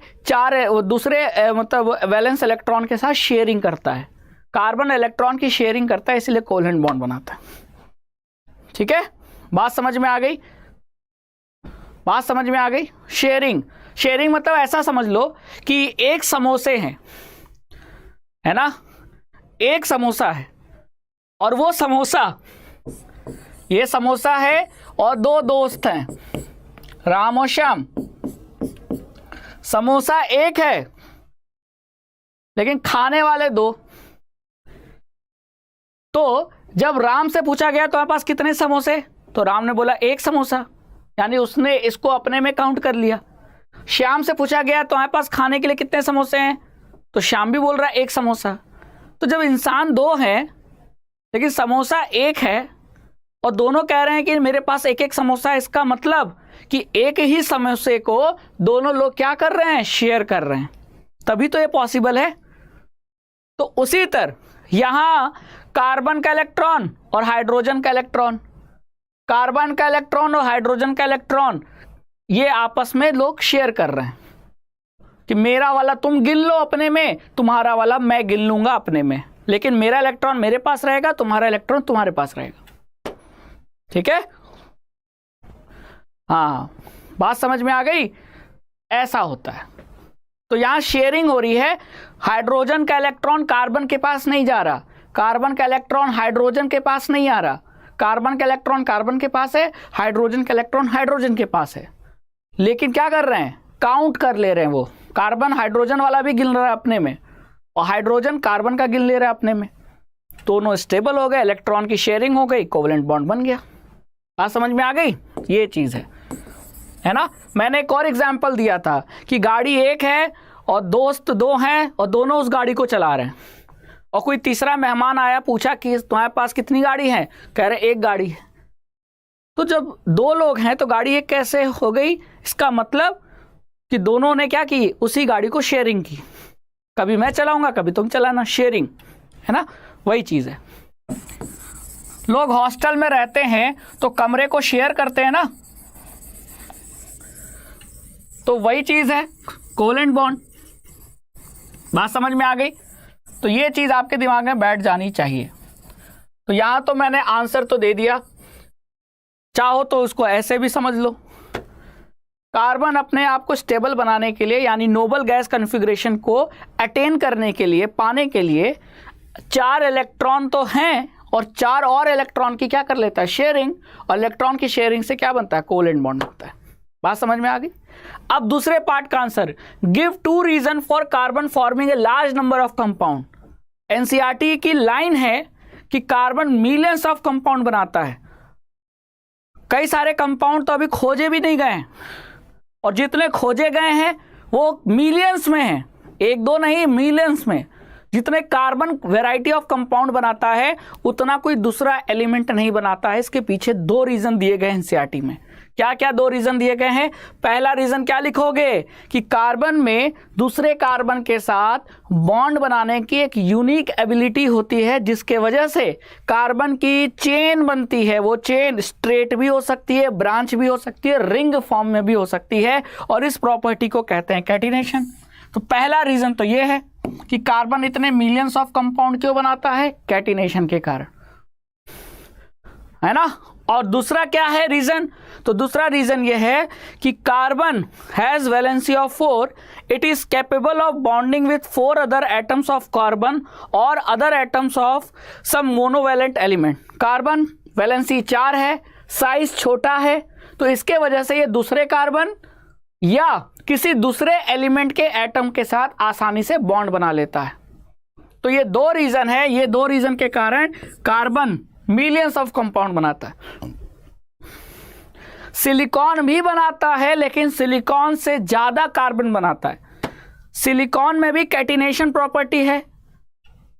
मतलब वैलेंस इलेक्ट्रॉन के साथ शेयरिंग करता है। कार्बन इलेक्ट्रॉन की शेयरिंग करता है, इसलिए कोवलेंट बॉन्ड बनाता है। ठीक है, बात समझ में आ गई, बात समझ में आ गई। शेयरिंग मतलब ऐसा समझ लो कि एक समोसे हैं, है ना, एक समोसा है, और वो समोसा, ये समोसा है और 2 दोस्त हैं, राम और श्याम। समोसा एक है लेकिन खाने वाले 2। तो जब राम से पूछा गया तुम्हारे पास कितने समोसे, तो राम ने बोला 1 समोसा, यानी उसने इसको अपने में काउंट कर लिया। श्याम से पूछा गया तुम्हारे पास खाने के लिए कितने समोसे हैं, तो श्याम भी बोल रहा है 1 समोसा। तो जब इंसान 2 हैं लेकिन समोसा 1 है और दोनों कह रहे हैं कि मेरे पास 1-1 समोसा है, इसका मतलब कि एक ही समोसे को दोनों लोग क्या कर रहे हैं, शेयर कर रहे हैं, तभी तो ये पॉसिबल है। तो उसी तरह यहां कार्बन का इलेक्ट्रॉन और हाइड्रोजन का इलेक्ट्रॉन, कार्बन का इलेक्ट्रॉन और हाइड्रोजन का इलेक्ट्रॉन, ये आपस में लोग शेयर कर रहे हैं कि मेरा वाला तुम गिन लो अपने में, तुम्हारा वाला मैं गिन लूंगा अपने में, लेकिन मेरा इलेक्ट्रॉन मेरे पास रहेगा, तुम्हारा इलेक्ट्रॉन तुम्हारे पास रहेगा। ठीक है, हाँ, बात समझ में आ गई। ऐसा होता है। तो यहां शेयरिंग हो रही है, हाइड्रोजन का इलेक्ट्रॉन कार्बन के पास नहीं जा रहा, कार्बन का इलेक्ट्रॉन हाइड्रोजन के पास नहीं आ रहा, कार्बन का इलेक्ट्रॉन कार्बन के पास है, हाइड्रोजन का इलेक्ट्रॉन हाइड्रोजन के पास है, लेकिन क्या कर रहे हैं, काउंट कर ले रहे हैं। वो कार्बन हाइड्रोजन वाला भी गिन रहा है अपने में, और हाइड्रोजन कार्बन का गिन ले रहा है अपने में। दोनों स्टेबल हो गए, इलेक्ट्रॉन की शेयरिंग हो गई, कोवलेंट बॉन्ड बन गया। बात समझ में आ गई, ये चीज है ना। मैंने एक और एग्जांपल दिया था कि गाड़ी एक है और दोस्त 2 हैं और दोनों उस गाड़ी को चला रहे हैं, और कोई तीसरा मेहमान आया, पूछा कि तुम्हारे पास कितनी गाड़ी है, कह रहे 1 गाड़ी है। तो जब 2 लोग हैं तो गाड़ी एक कैसे हो गई, इसका मतलब कि दोनों ने क्या की, उसी गाड़ी को शेयरिंग की, कभी मैं चलाऊंगा कभी तुम चलाना, शेयरिंग, है ना, वही चीज है। लोग हॉस्टल में रहते हैं तो कमरे को शेयर करते हैं ना, तो वही चीज है कोवलेंट बॉन्ड। बात समझ में आ गई। तो ये चीज आपके दिमाग में बैठ जानी चाहिए। तो यहां तो मैंने आंसर तो दे दिया, चाहो तो उसको ऐसे भी समझ लो। कार्बन अपने आप को स्टेबल बनाने के लिए, यानी नोबल गैस कॉन्फ़िगरेशन को अटेन करने के लिए, पाने के लिए 4 इलेक्ट्रॉन तो हैं, और 4 और इलेक्ट्रॉन की क्या कर लेता है, शेयरिंग, और इलेक्ट्रॉन की शेयरिंग से क्या बनता है, कोवलेंट बॉन्ड बनता है। बात समझ में आ गई। अब दूसरे पार्ट का answer, give 2 reason for carbon forming a large number of compound. NCERT की लाइन है कि कार्बन मिलियंस ऑफ कंपाउंड बनाता है। कई सारे कंपाउंड तो अभी खोजे भी नहीं गए, और जितने खोजे गए हैं वो मिलियंस में हैं, 1-2 नहीं, मिलियंस में। जितने कार्बन वैरायटी ऑफ कंपाउंड बनाता है उतना कोई दूसरा एलिमेंट नहीं बनाता है। इसके पीछे दो रीजन दिए गए एनसीईआरटी में। क्या क्या दो रीजन दिए गए हैं? पहला रीजन क्या लिखोगे कि कार्बन में दूसरे कार्बन के साथ बॉन्ड बनाने की एक यूनिक एबिलिटी होती है, जिसके वजह से कार्बन की चेन बनती है। वो चेन स्ट्रेट भी हो सकती है, ब्रांच भी हो सकती है, रिंग फॉर्म में भी हो सकती है, और इस प्रॉपर्टी को कहते हैं कैटिनेशन। तो पहला रीजन तो ये है कि कार्बन इतने मिलियंस ऑफ कंपाउंड क्यों बनाता है? कैटिनेशन के कारण, है ना। और दूसरा क्या है रीजन? तो दूसरा रीजन ये है कि carbon has valency of 4, it is capable of bonding with 4 other atoms of carbon और other atoms of some monovalent element. Carbon valency 4 है, साइज छोटा है, तो इसके वजह से ये दूसरे कार्बन या किसी दूसरे एलिमेंट के एटम के साथ आसानी से बॉन्ड बना लेता है। तो ये दो रीजन है, ये दो रीजन के कारण कार्बन मिलियंस ऑफ कंपाउंड बनाता है। सिलिकॉन भी बनाता है, लेकिन सिलिकॉन से ज्यादा कार्बन बनाता है। सिलिकॉन में भी कैटिनेशन प्रॉपर्टी है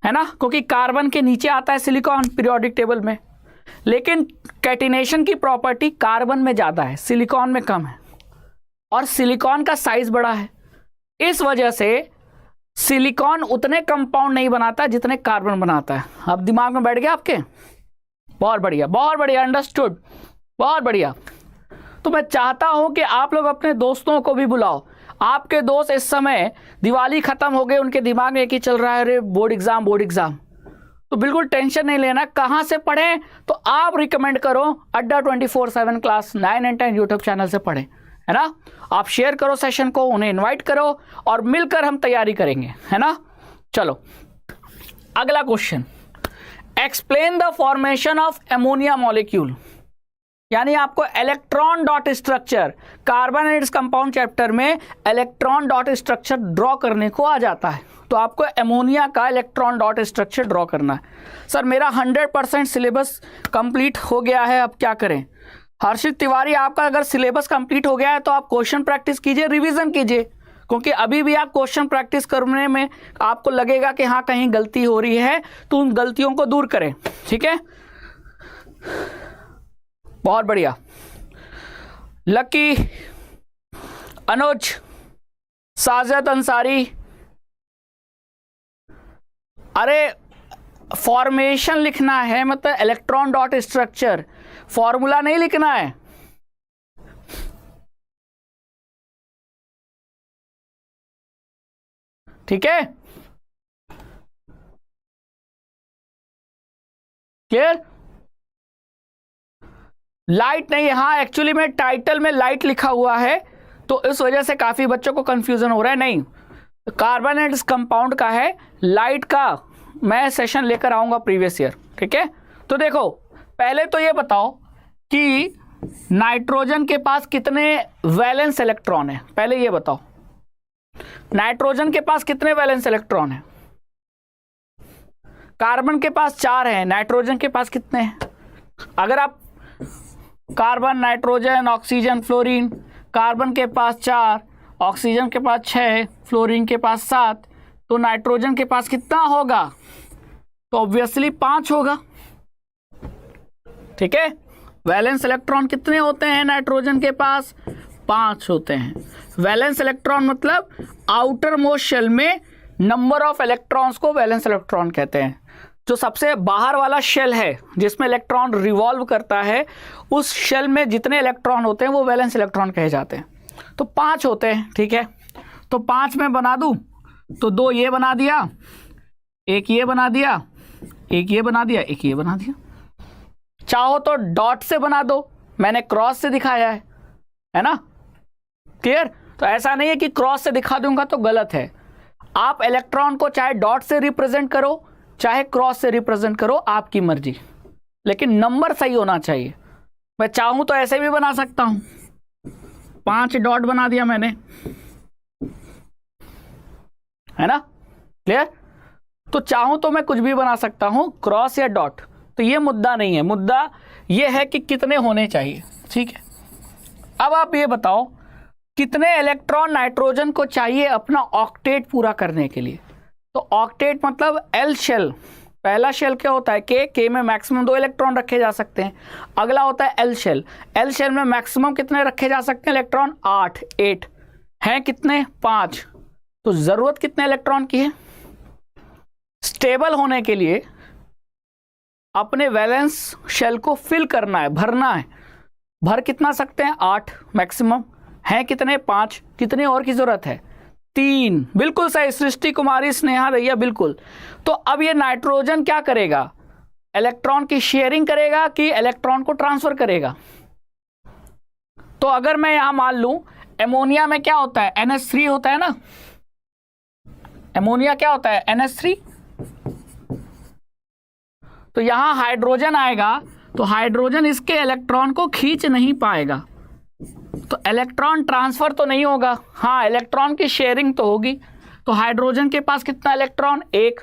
ना, क्योंकि कार्बन के नीचे आता है सिलिकॉन पीरियोडिक टेबल में, लेकिन कैटिनेशन की प्रॉपर्टी कार्बन में ज्यादा है, सिलिकॉन में कम है, और सिलिकॉन का साइज बड़ा है। इस वजह से सिलिकॉन उतने कंपाउंड नहीं बनाता जितने कार्बन बनाता है। अब दिमाग में बैठ गया आपके? बहुत बढ़िया, बहुत बढ़िया, अंडरस्टूड, बहुत बढ़िया। तो मैं चाहता हूं कि आप लोग अपने दोस्तों को भी बुलाओ। आपके दोस्त इस समय दिवाली खत्म हो गए, उनके दिमाग में एक ही चल रहा है, अरे बोर्ड एग्जाम बोर्ड एग्जाम। तो बिल्कुल टेंशन नहीं लेना। कहां से पढ़ें? तो आप रिकमेंड करो अड्डा 24/7 क्लास 9 और 10 यूट्यूब चैनल से पढ़ें, है ना। आप शेयर करो सेशन को, उन्हें इनवाइट करो, और मिलकर हम तैयारी करेंगे, है ना। चलो अगला question, explain the formation of ammonia molecule. यानी आपको electron dot structure, carbon and its compound chapter में इलेक्ट्रॉन डॉट स्ट्रक्चर ड्रॉ करने को आ जाता है। तो आपको एमोनिया का इलेक्ट्रॉन डॉट स्ट्रक्चर ड्रॉ करना है। सर मेरा 100% सिलेबस कंप्लीट हो गया है, अब क्या करें? हर्षित तिवारी, आपका अगर सिलेबस कंप्लीट हो गया है तो आप क्वेश्चन प्रैक्टिस कीजिए, रिवीजन कीजिए, क्योंकि अभी भी आप क्वेश्चन प्रैक्टिस करने में आपको लगेगा कि हाँ कहीं गलती हो रही है, तो उन गलतियों को दूर करें, ठीक है। बहुत बढ़िया। लकी, अनुज, साजिद अंसारी, अरे फॉर्मेशन लिखना है, मतलब इलेक्ट्रॉन डॉट स्ट्रक्चर, फॉर्मूला नहीं लिखना है। ठीक है, क्लियर? लाइट नहीं, हाँ एक्चुअली में टाइटल में लाइट लिखा हुआ है, तो इस वजह से काफी बच्चों को कंफ्यूजन हो रहा है। नहीं, कार्बन एंड कंपाउंड का है, लाइट का मैं सेशन लेकर आऊंगा प्रीवियस ईयर, ठीक है। तो देखो पहले तो ये बताओ कि नाइट्रोजन के पास कितने वैलेंस इलेक्ट्रॉन है, पहले ये बताओ। नाइट्रोजन के पास कितने वैलेंस इलेक्ट्रॉन है? कार्बन के पास 4 है, नाइट्रोजन के पास कितने हैं? अगर आप carbon, nitrogen, oxygen, fluorine, carbon के पास 4, ऑक्सीजन के पास 6, फ्लोरीन के पास 7, तो नाइट्रोजन के पास कितना होगा? तो ऑब्वियसली 5 होगा, ठीक है। वैलेंस इलेक्ट्रॉन कितने होते हैं नाइट्रोजन के पास? 5 होते हैं। वैलेंस इलेक्ट्रॉन मतलब आउटर मोस्ट शेल में नंबर ऑफ इलेक्ट्रॉन्स को वैलेंस इलेक्ट्रॉन कहते हैं। जो सबसे बाहर वाला शेल है जिसमें इलेक्ट्रॉन रिवॉल्व करता है, उस शेल में जितने इलेक्ट्रॉन होते हैं वो वैलेंस इलेक्ट्रॉन कहे जाते हैं। तो 5 होते हैं, ठीक है। तो 5 में बना दूं तो 2 ये बना दिया, 1 ये बना दिया, 1 ये बना दिया, 1 ये बना दिया। चाहो तो डॉट से बना दो, मैंने क्रॉस से दिखाया है ना, क्लियर। तो ऐसा नहीं है कि क्रॉस से दिखा दूंगा तो गलत है। आप इलेक्ट्रॉन को चाहे डॉट से रिप्रेजेंट करो चाहे क्रॉस से रिप्रेजेंट करो, आपकी मर्जी, लेकिन नंबर सही होना चाहिए। मैं चाहूं तो ऐसे भी बना सकता हूं, 5 डॉट बना दिया मैंने, है ना, क्लियर। तो चाहूं तो मैं कुछ भी बना सकता हूं, क्रॉस या डॉट। तो ये मुद्दा नहीं है, मुद्दा ये है कि कितने होने चाहिए, ठीक है। अब आप ये बताओ कितने इलेक्ट्रॉन नाइट्रोजन को चाहिए अपना ऑक्टेट पूरा करने के लिए? तो ऑक्टेट मतलब एल शेल, पहला शेल क्या होता है के में मैक्सिमम 2 इलेक्ट्रॉन रखे जा सकते हैं। अगला होता है एल शेल, एल शेल में मैक्सिमम कितने रखे जा सकते हैं इलेक्ट्रॉन, 8 हैं कितने, 5। तो जरूरत कितने इलेक्ट्रॉन की है, स्टेबल होने के लिए अपने वैलेंस शेल को फिल करना है, भरना है। भर कितना सकते हैं, 8 मैक्सिमम, हैं कितने, 5। कितने और की जरूरत है, 3। बिल्कुल सही सृष्टि कुमारी, स्नेहा दैया, बिल्कुल। तो अब ये नाइट्रोजन क्या करेगा, इलेक्ट्रॉन की शेयरिंग करेगा कि इलेक्ट्रॉन को ट्रांसफर करेगा। तो अगर मैं यहां मान लूं एमोनिया में क्या होता है, NH3 होता है ना, एमोनिया क्या होता है, NH3। तो यहां हाइड्रोजन आएगा तो हाइड्रोजन इसके इलेक्ट्रॉन को खींच नहीं पाएगा, तो इलेक्ट्रॉन ट्रांसफर तो नहीं होगा, हाँ इलेक्ट्रॉन की शेयरिंग तो होगी। तो हाइड्रोजन के पास कितना इलेक्ट्रॉन, 1।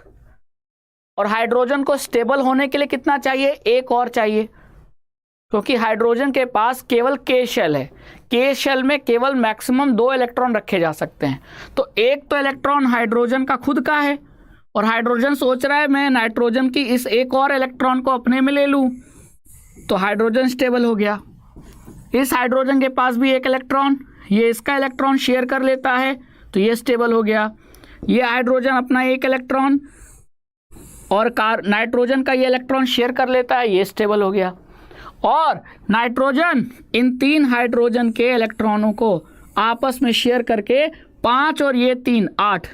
और हाइड्रोजन को स्टेबल होने के लिए कितना चाहिए, 1 और चाहिए, क्योंकि हाइड्रोजन के पास केवल के शेल है, के शेल में केवल मैक्सिमम 2 इलेक्ट्रॉन रखे जा सकते हैं। तो 1 तो इलेक्ट्रॉन हाइड्रोजन का खुद का है, और हाइड्रोजन सोच रहा है मैं नाइट्रोजन की इस 1 और इलेक्ट्रॉन को अपने में ले लूं, तो हाइड्रोजन स्टेबल हो गया। इस हाइड्रोजन के पास भी 1 इलेक्ट्रॉन, ये इसका इलेक्ट्रॉन शेयर कर लेता है तो ये स्टेबल हो गया। ये हाइड्रोजन अपना 1 इलेक्ट्रॉन और नाइट्रोजन का ये इलेक्ट्रॉन शेयर कर लेता है, ये स्टेबल हो गया। और नाइट्रोजन इन 3 हाइड्रोजन के इलेक्ट्रॉनों को आपस में शेयर करके 5 और ये 3 8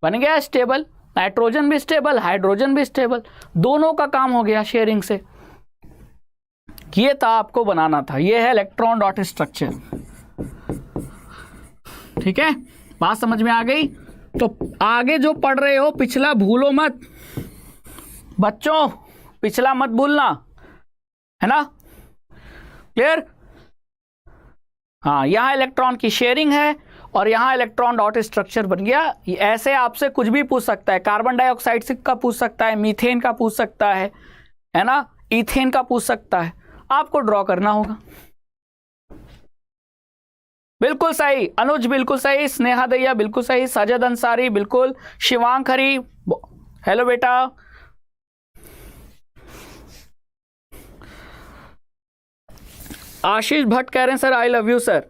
बन गया स्टेबल। नाइट्रोजन भी स्टेबल, हाइड्रोजन भी स्टेबल, दोनों का काम हो गया शेयरिंग से। ये था आपको बनाना था, ये है इलेक्ट्रॉन डॉट स्ट्रक्चर। ठीक है, बात समझ में आ गई। तो आगे जो पढ़ रहे हो पिछला भूलो मत बच्चों, पिछला मत भूलना, है ना, क्लियर। हाँ, यहां इलेक्ट्रॉन की शेयरिंग है और यहां इलेक्ट्रॉन डॉट स्ट्रक्चर बन गया। ऐसे आपसे कुछ भी पूछ सकता है, कार्बन डाइऑक्साइड का पूछ सकता है, मीथेन का पूछ सकता है ना, इथेन का पूछ सकता है, आपको ड्रॉ करना होगा। बिल्कुल सही अनुज, बिल्कुल सही, स्नेहा दैया बिल्कुल सही, साजिद अंसारी बिल्कुल, शिवांक हरी हेलो बेटा, आशीष भट्ट कह रहे हैं sir I love you sir.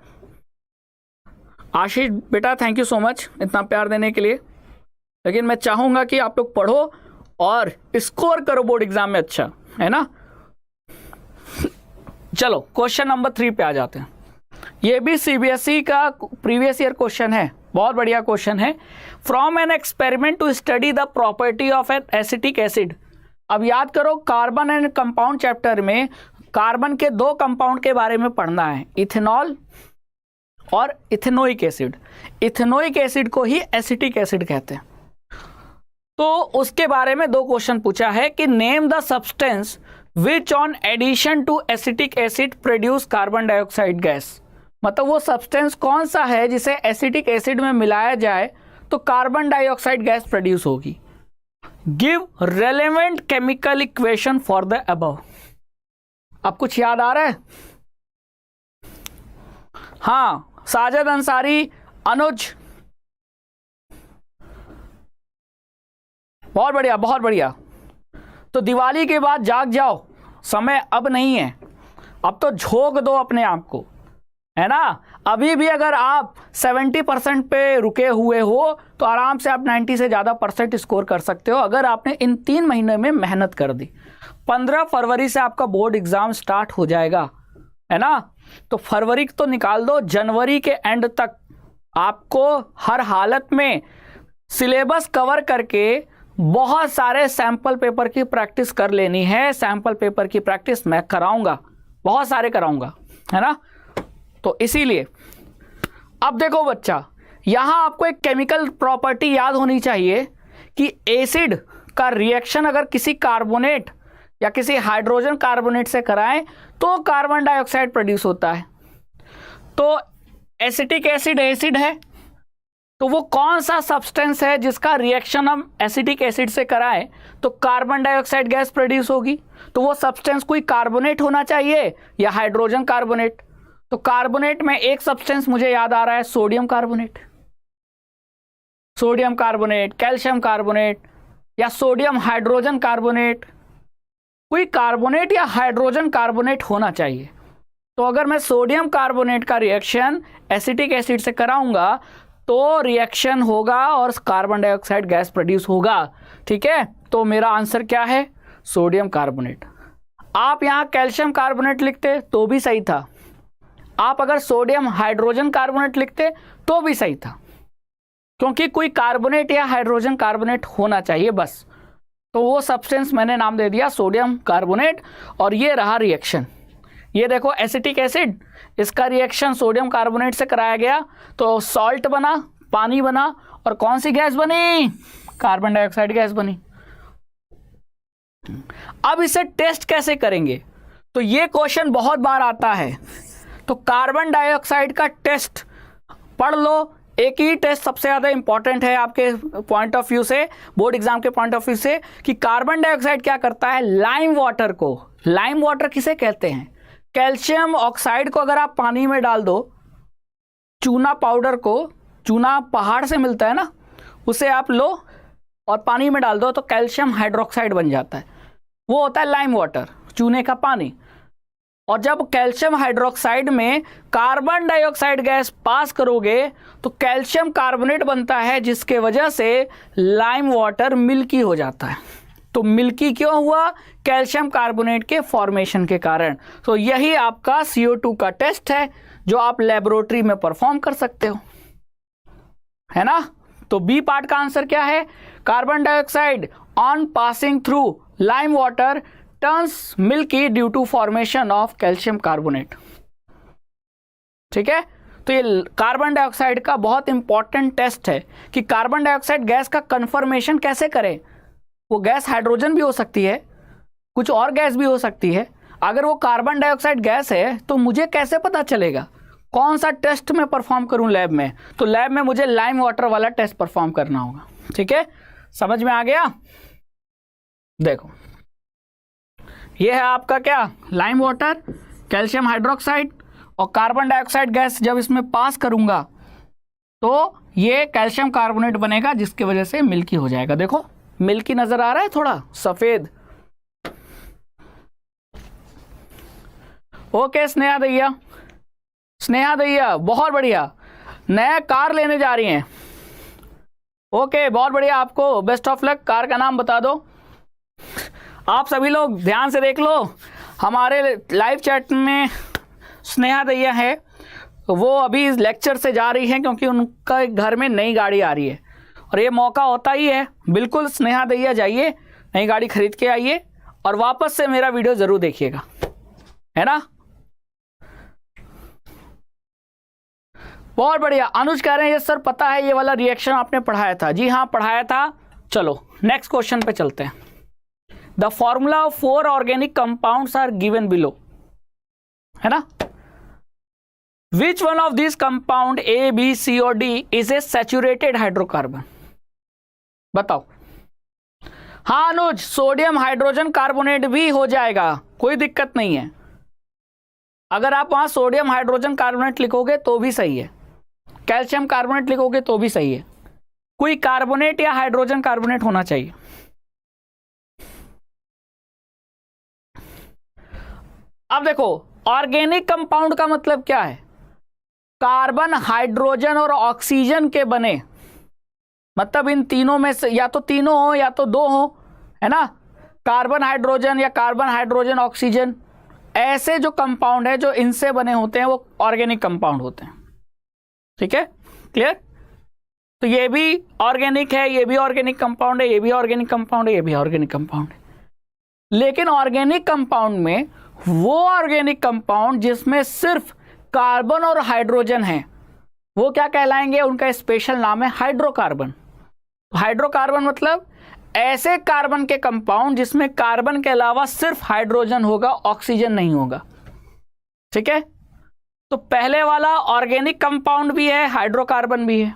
Ashish बेटा थैंक यू सो मच इतना प्यार देने के लिए, लेकिन मैं चाहूंगा कि आप लोग पढ़ो और स्कोर करो बोर्ड एग्जाम में अच्छा, है ना। चलो क्वेश्चन नंबर 3 पे आ जाते हैं। ये भी सीबीएसई का प्रीवियस ईयर क्वेश्चन है, बहुत बढ़िया क्वेश्चन है। From an experiment to study the property of an acetic acid. अब याद करो कार्बन एंड कंपाउंड चैप्टर में कार्बन के 2 कंपाउंड के बारे में पढ़ना है, इथेनॉल और इथेनोइक एसिड। इथेनोइक एसिड को ही एसिटिक एसिड कहते हैं। तो उसके बारे में 2 क्वेश्चन पूछा है कि name the substance which on addition to acetic acid produce carbon dioxide gas. मतलब वो सब्सटेंस कौन सा है जिसे एसिटिक एसिड में मिलाया जाए तो कार्बन डाइऑक्साइड गैस प्रोड्यूस होगी। Give relevant chemical equation for the above. अब कुछ याद आ रहा है, हाँ साजिद अंसारी, अनुज, बहुत बढ़िया बहुत बढ़िया। तो दिवाली के बाद जाग जाओ, समय अब नहीं है, अब तो झोंक दो अपने आप को, है ना। अभी भी अगर आप 70% पे रुके हुए हो तो आराम से आप 90 से ज़्यादा % स्कोर कर सकते हो अगर आपने इन 3 महीने में मेहनत कर दी। 15 फरवरी से आपका बोर्ड एग्जाम स्टार्ट हो जाएगा, है ना। तो फरवरी तो निकाल दो, जनवरी के एंड तक आपको हर हालत में सिलेबस कवर करके बहुत सारे सैंपल पेपर की प्रैक्टिस कर लेनी है। सैंपल पेपर की प्रैक्टिस मैं कराऊंगा, बहुत सारे कराऊंगा, है ना। तो इसीलिए अब देखो बच्चा, यहां आपको एक केमिकल प्रॉपर्टी याद होनी चाहिए कि एसिड का रिएक्शन अगर किसी कार्बोनेट या किसी हाइड्रोजन कार्बोनेट से कराएं तो कार्बन डाइऑक्साइड प्रोड्यूस होता है। तो एसिटिक एसिड एसिड है, तो वो कौन सा सब्सटेंस है जिसका रिएक्शन हम एसिटिक एसिड से कराएं तो कार्बन डाइऑक्साइड गैस प्रोड्यूस होगी। तो वो सब्सटेंस कोई कार्बोनेट होना चाहिए या हाइड्रोजन कार्बोनेट। तो कार्बोनेट में एक सब्सटेंस मुझे याद आ रहा है, sodium carbonate. Sodium carbonate, calcium carbonate या सोडियम हाइड्रोजन कार्बोनेट, कोई कार्बोनेट या हाइड्रोजन कार्बोनेट होना चाहिए। तो अगर मैं सोडियम कार्बोनेट का रिएक्शन एसिटिक एसिड से कराऊंगा तो रिएक्शन होगा और कार्बन डाइऑक्साइड गैस प्रोड्यूस होगा। ठीक है, तो मेरा आंसर क्या है? Sodium carbonate. आप यहाँ कैल्शियम कार्बोनेट लिखते तो भी सही था, आप अगर सोडियम हाइड्रोजन कार्बोनेट लिखते तो भी सही था, क्योंकि कोई कार्बोनेट या हाइड्रोजन कार्बोनेट होना चाहिए बस। तो वो सब्सटेंस मैंने नाम दे दिया सोडियम कार्बोनेट, और ये रहा रिएक्शन। ये देखो एसिटिक एसिड, इसका रिएक्शन सोडियम कार्बोनेट से कराया गया तो सॉल्ट बना, पानी बना, और कौन सी गैस बनी? कार्बन डाइऑक्साइड गैस बनी। अब इसे टेस्ट कैसे करेंगे? तो ये क्वेश्चन बहुत बार आता है। तो कार्बन डाइऑक्साइड का टेस्ट पढ़ लो। एक ही टेस्ट सबसे ज़्यादा इंपॉर्टेंट है आपके पॉइंट ऑफ व्यू से, बोर्ड एग्जाम के पॉइंट ऑफ व्यू से, कि कार्बन डाइऑक्साइड क्या करता है? लाइम वाटर को, लाइम वाटर किसे कहते हैं? कैल्शियम ऑक्साइड को अगर आप पानी में डाल दो, चूना पाउडर को, चूना पहाड़ से मिलता है ना, उसे आप लो और पानी में डाल दो तो कैल्शियम हाइड्रोक्साइड बन जाता है, वो होता है लाइम वाटर, चूने का पानी। और जब कैल्शियम हाइड्रोक्साइड में कार्बन डाइऑक्साइड गैस पास करोगे तो कैल्शियम कार्बोनेट बनता है, जिसके वजह से लाइम वाटर मिल्की हो जाता है। तो मिल्की क्यों हुआ? कैल्शियम कार्बोनेट के फॉर्मेशन के कारण। तो यही आपका CO2 का टेस्ट है जो आप लेबोरेटरी में परफॉर्म कर सकते हो, है ना। तो बी पार्ट का आंसर क्या है? Carbon dioxide on passing through lime water turns milky due to formation of calcium carbonate. ठीक है, तो ये कार्बन डाइऑक्साइड का बहुत इंपॉर्टेंट टेस्ट है कि कार्बन डाइऑक्साइड गैस का कंफर्मेशन कैसे करें। वो गैस हाइड्रोजन भी हो सकती है, कुछ और गैस भी हो सकती है। अगर वो कार्बन डाइऑक्साइड गैस है तो मुझे कैसे पता चलेगा? कौन सा टेस्ट मैं परफॉर्म करूं लैब में? तो लैब में मुझे लाइम वाटर वाला टेस्ट परफॉर्म करना होगा। ठीक है, समझ में आ गया? देखो, ये है आपका क्या? लाइम वाटर, कैल्शियम हाइड्रोक्साइड और कार्बन डाइऑक्साइड गैस जब इसमें पास करूंगा तो ये कैल्शियम कार्बोनेट बनेगा, जिसकी वजह से मिल्की हो जाएगा। देखो मिल्की नजर आ रहा है, थोड़ा सफेद। ओके स्नेहा दैया, स्नेहा दैया बहुत बढ़िया, नया कार लेने जा रही हैं। ओके बहुत बढ़िया, आपको बेस्ट ऑफ लक। कार का नाम बता दो। आप सभी लोग ध्यान से देख लो, हमारे लाइव चैट में स्नेहा दैया है, वो अभी इस लेक्चर से जा रही है क्योंकि उनका घर में नई गाड़ी आ रही है और ये मौका होता ही है। बिल्कुल स्नेहा दैया जाइए, नई गाड़ी खरीद के आइए और वापस से मेरा वीडियो जरूर देखिएगा, है ना। बहुत बढ़िया। अनुज कह रहे हैं ये सर पता है, ये वाला रिएक्शन आपने पढ़ाया था। जी हाँ पढ़ाया था। चलो नेक्स्ट क्वेश्चन पे चलते हैं। The formula of 4 organic compounds are given below, है ना। Which one of this compound A, B, C और D is a saturated hydrocarbon? बताओ। हाँ अनुज, सोडियम हाइड्रोजन कार्बोनेट भी हो जाएगा, कोई दिक्कत नहीं है। अगर आप वहां सोडियम हाइड्रोजन कार्बोनेट लिखोगे तो भी सही है, कैल्शियम कार्बोनेट लिखोगे तो भी सही है, कोई कार्बोनेट या हाइड्रोजन कार्बोनेट होना चाहिए। अब देखो ऑर्गेनिक कंपाउंड का मतलब क्या है? कार्बन, हाइड्रोजन और ऑक्सीजन के बने, मतलब इन तीनों में से या तो तीनों हो या तो दो हो, है ना। कार्बन हाइड्रोजन या कार्बन हाइड्रोजन ऑक्सीजन, ऐसे जो कंपाउंड है जो इनसे बने होते हैं वो ऑर्गेनिक कंपाउंड होते हैं। ठीक है, क्लियर। तो ये भी ऑर्गेनिक है, ये भी ऑर्गेनिक कंपाउंड है, ये भी ऑर्गेनिक कंपाउंड है, ये भी ऑर्गेनिक कंपाउंड है। लेकिन ऑर्गेनिक कंपाउंड में वो ऑर्गेनिक कंपाउंड जिसमें सिर्फ कार्बन और हाइड्रोजन है वो क्या कहलाएंगे? उनका स्पेशल नाम है हाइड्रोकार्बन। हाइड्रोकार्बन मतलब ऐसे कार्बन के कंपाउंड जिसमें कार्बन के अलावा सिर्फ हाइड्रोजन होगा, ऑक्सीजन नहीं होगा। ठीक है, तो पहले वाला ऑर्गेनिक कंपाउंड भी है, हाइड्रोकार्बन भी है।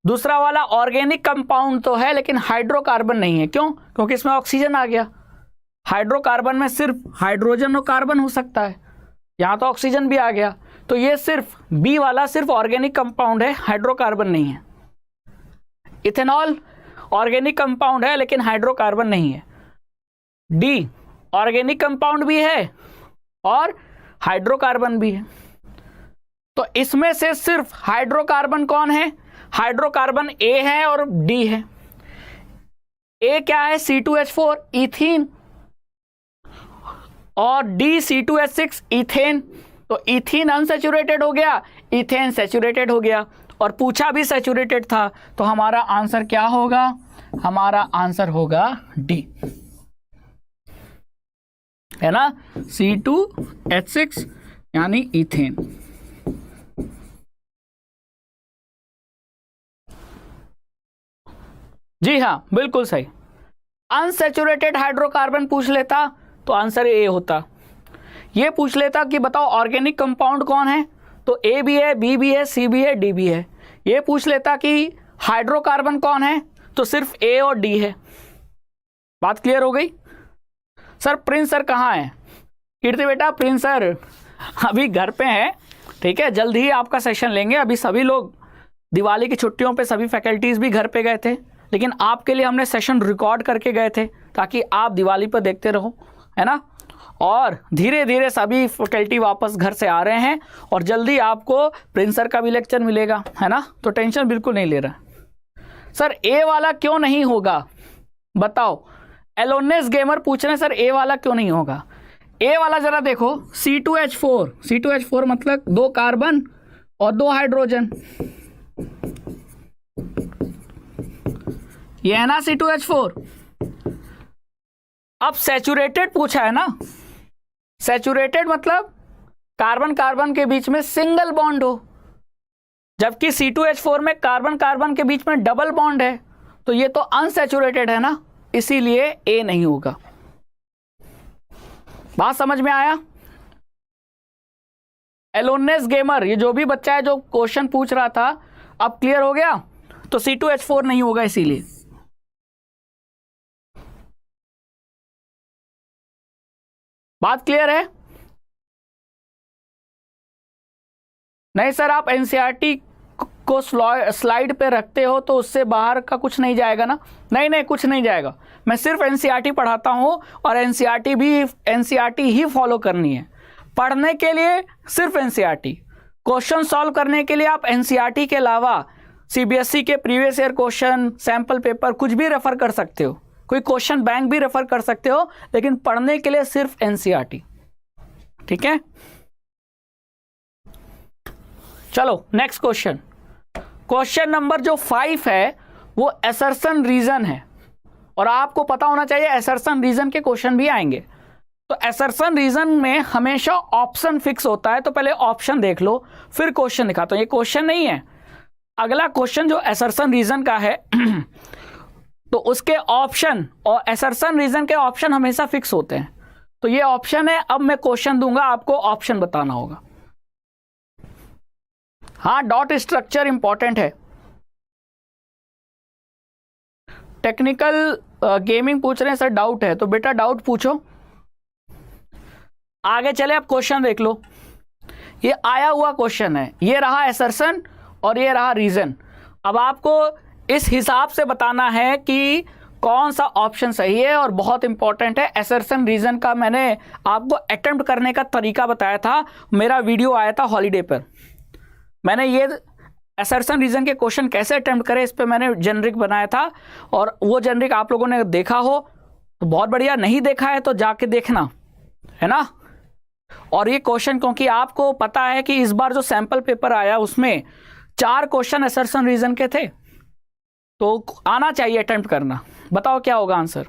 दूसरा वाला ऑर्गेनिक कंपाउंड तो है लेकिन हाइड्रोकार्बन नहीं है। क्यों? क्योंकि इसमें ऑक्सीजन आ गया। हाइड्रोकार्बन में सिर्फ हाइड्रोजन और कार्बन हो सकता है, यहां तो ऑक्सीजन भी आ गया। तो ये सिर्फ बी वाला सिर्फ ऑर्गेनिक कंपाउंड है, हाइड्रोकार्बन नहीं है। इथेनॉल ऑर्गेनिक कंपाउंड है लेकिन हाइड्रोकार्बन नहीं है। डी ऑर्गेनिक कंपाउंड भी है और हाइड्रोकार्बन भी है। तो इसमें से सिर्फ हाइड्रोकार्बन कौन है? हाइड्रोकार्बन ए है और डी है। ए क्या है? C2H4 इथीन और डी C2H6 इथेन। तो इथीन अनसैचुरेटेड हो गया, इथेन सैचुरेटेड हो गया और पूछा भी सैचुरेटेड था। तो हमारा आंसर क्या होगा? हमारा आंसर होगा डी, है ना, C2H6 यानी इथेन। जी हाँ, बिल्कुल सही। अनसैचुरेटेड हाइड्रोकार्बन पूछ लेता तो आंसर ए होता। ये पूछ लेता कि बताओ ऑर्गेनिक कंपाउंड कौन है, तो ए भी है, बी भी है, सी भी है, डी भी है। ये पूछ लेता कि हाइड्रोकार्बन कौन है, तो सिर्फ ए और डी है। बात क्लियर हो गई? सर प्रिंस सर कहाँ हैं? कीर्ति बेटा, प्रिंस सर अभी घर पे हैं, ठीक है, जल्द ही आपका सेशन लेंगे। अभी सभी लोग दिवाली की छुट्टियों पे सभी फैकल्टीज़ भी घर पे गए थे, लेकिन आपके लिए हमने सेशन रिकॉर्ड करके गए थे ताकि आप दिवाली पर देखते रहो, है ना। और धीरे धीरे सभी फैकल्टी वापस घर से आ रहे हैं और जल्दी आपको प्रिंस सर का भी लेक्चर मिलेगा, है ना। तो टेंशन बिल्कुल नहीं ले रहा। सर ए वाला क्यों नहीं होगा बताओ? एलोनेस गेमर पूछ रहे हैं सर ए वाला क्यों नहीं होगा। ए वाला जरा देखो, C2H4, C2H4 मतलब 2 कार्बन और 2 हाइड्रोजन, ये है ना C2H4। अब सैचुरेटेड पूछा है ना, सैचुरेटेड मतलब कार्बन कार्बन के बीच में सिंगल बॉन्ड हो, जबकि C2H4 में कार्बन कार्बन के बीच में डबल बॉन्ड है, तो ये तो अनसैचुरेटेड है ना, इसीलिए ए नहीं होगा। बात समझ में आया? एलोनेस गेमर, ये जो भी बच्चा है जो क्वेश्चन पूछ रहा था, अब क्लियर हो गया? तो C2H4 नहीं होगा इसीलिए। बात क्लियर है? नहीं सर, आप एनसीईआरटी को स्लाइड पे रखते हो तो उससे बाहर का कुछ नहीं जाएगा ना? नहीं नहीं, कुछ नहीं जाएगा। मैं सिर्फ एनसीईआरटी पढ़ाता हूँ और एनसीईआरटी ही फॉलो करनी है। पढ़ने के लिए सिर्फ एनसीईआरटी, क्वेश्चन सॉल्व करने के लिए आप एनसीईआरटी के अलावा सीबीएसई के previous year question, sample paper कुछ भी रेफर कर सकते हो, कोई क्वेश्चन बैंक भी रेफर कर सकते हो, लेकिन पढ़ने के लिए सिर्फ एनसीईआरटी, ठीक है। चलो नेक्स्ट क्वेश्चन। क्वेश्चन नंबर जो 5 है वो असर्शन रीजन है और आपको पता होना चाहिए असर्शन रीजन के क्वेश्चन भी आएंगे। तो असर्शन रीजन में हमेशा ऑप्शन फिक्स होता है, तो पहले ऑप्शन देख लो फिर क्वेश्चन दिखाता हूं। ये क्वेश्चन नहीं है, अगला क्वेश्चन जो असर्शन रीजन का है तो उसके ऑप्शन और असर्शन रीजन के ऑप्शन हमेशा फिक्स होते हैं। तो ये ऑप्शन है, अब मैं क्वेश्चन दूंगा, आपको ऑप्शन बताना होगा। हाँ, डॉट स्ट्रक्चर इंपॉर्टेंट है। टेक्निकल गेमिंग पूछ रहे हैं सर, डाउट है, तो बेटा डाउट पूछो। आगे चले, अब क्वेश्चन देख लो। ये आया हुआ क्वेश्चन है, ये रहा असर्शन और ये रहा रीजन। अब आपको इस हिसाब से बताना है कि कौन सा ऑप्शन सही है, और बहुत इंपॉर्टेंट है असर्शन रीजन का। मैंने आपको अटेम्प्ट करने का तरीका बताया था, मेरा वीडियो आया था हॉलीडे पर, मैंने ये असर्शन रीजन के क्वेश्चन कैसे अटेम्प्ट करें इस पे मैंने जेनरिक बनाया था, और वो जेनरिक आप लोगों ने देखा हो तो बहुत बढ़िया, नहीं देखा है तो जाके देखना, है ना। और ये क्वेश्चन क्योंकि आपको पता है कि इस बार जो सैंपल पेपर आया उसमें 4 क्वेश्चन असर्शन रीजन के थे, तो आना चाहिए अटेम्प्ट करना। बताओ क्या होगा आंसर?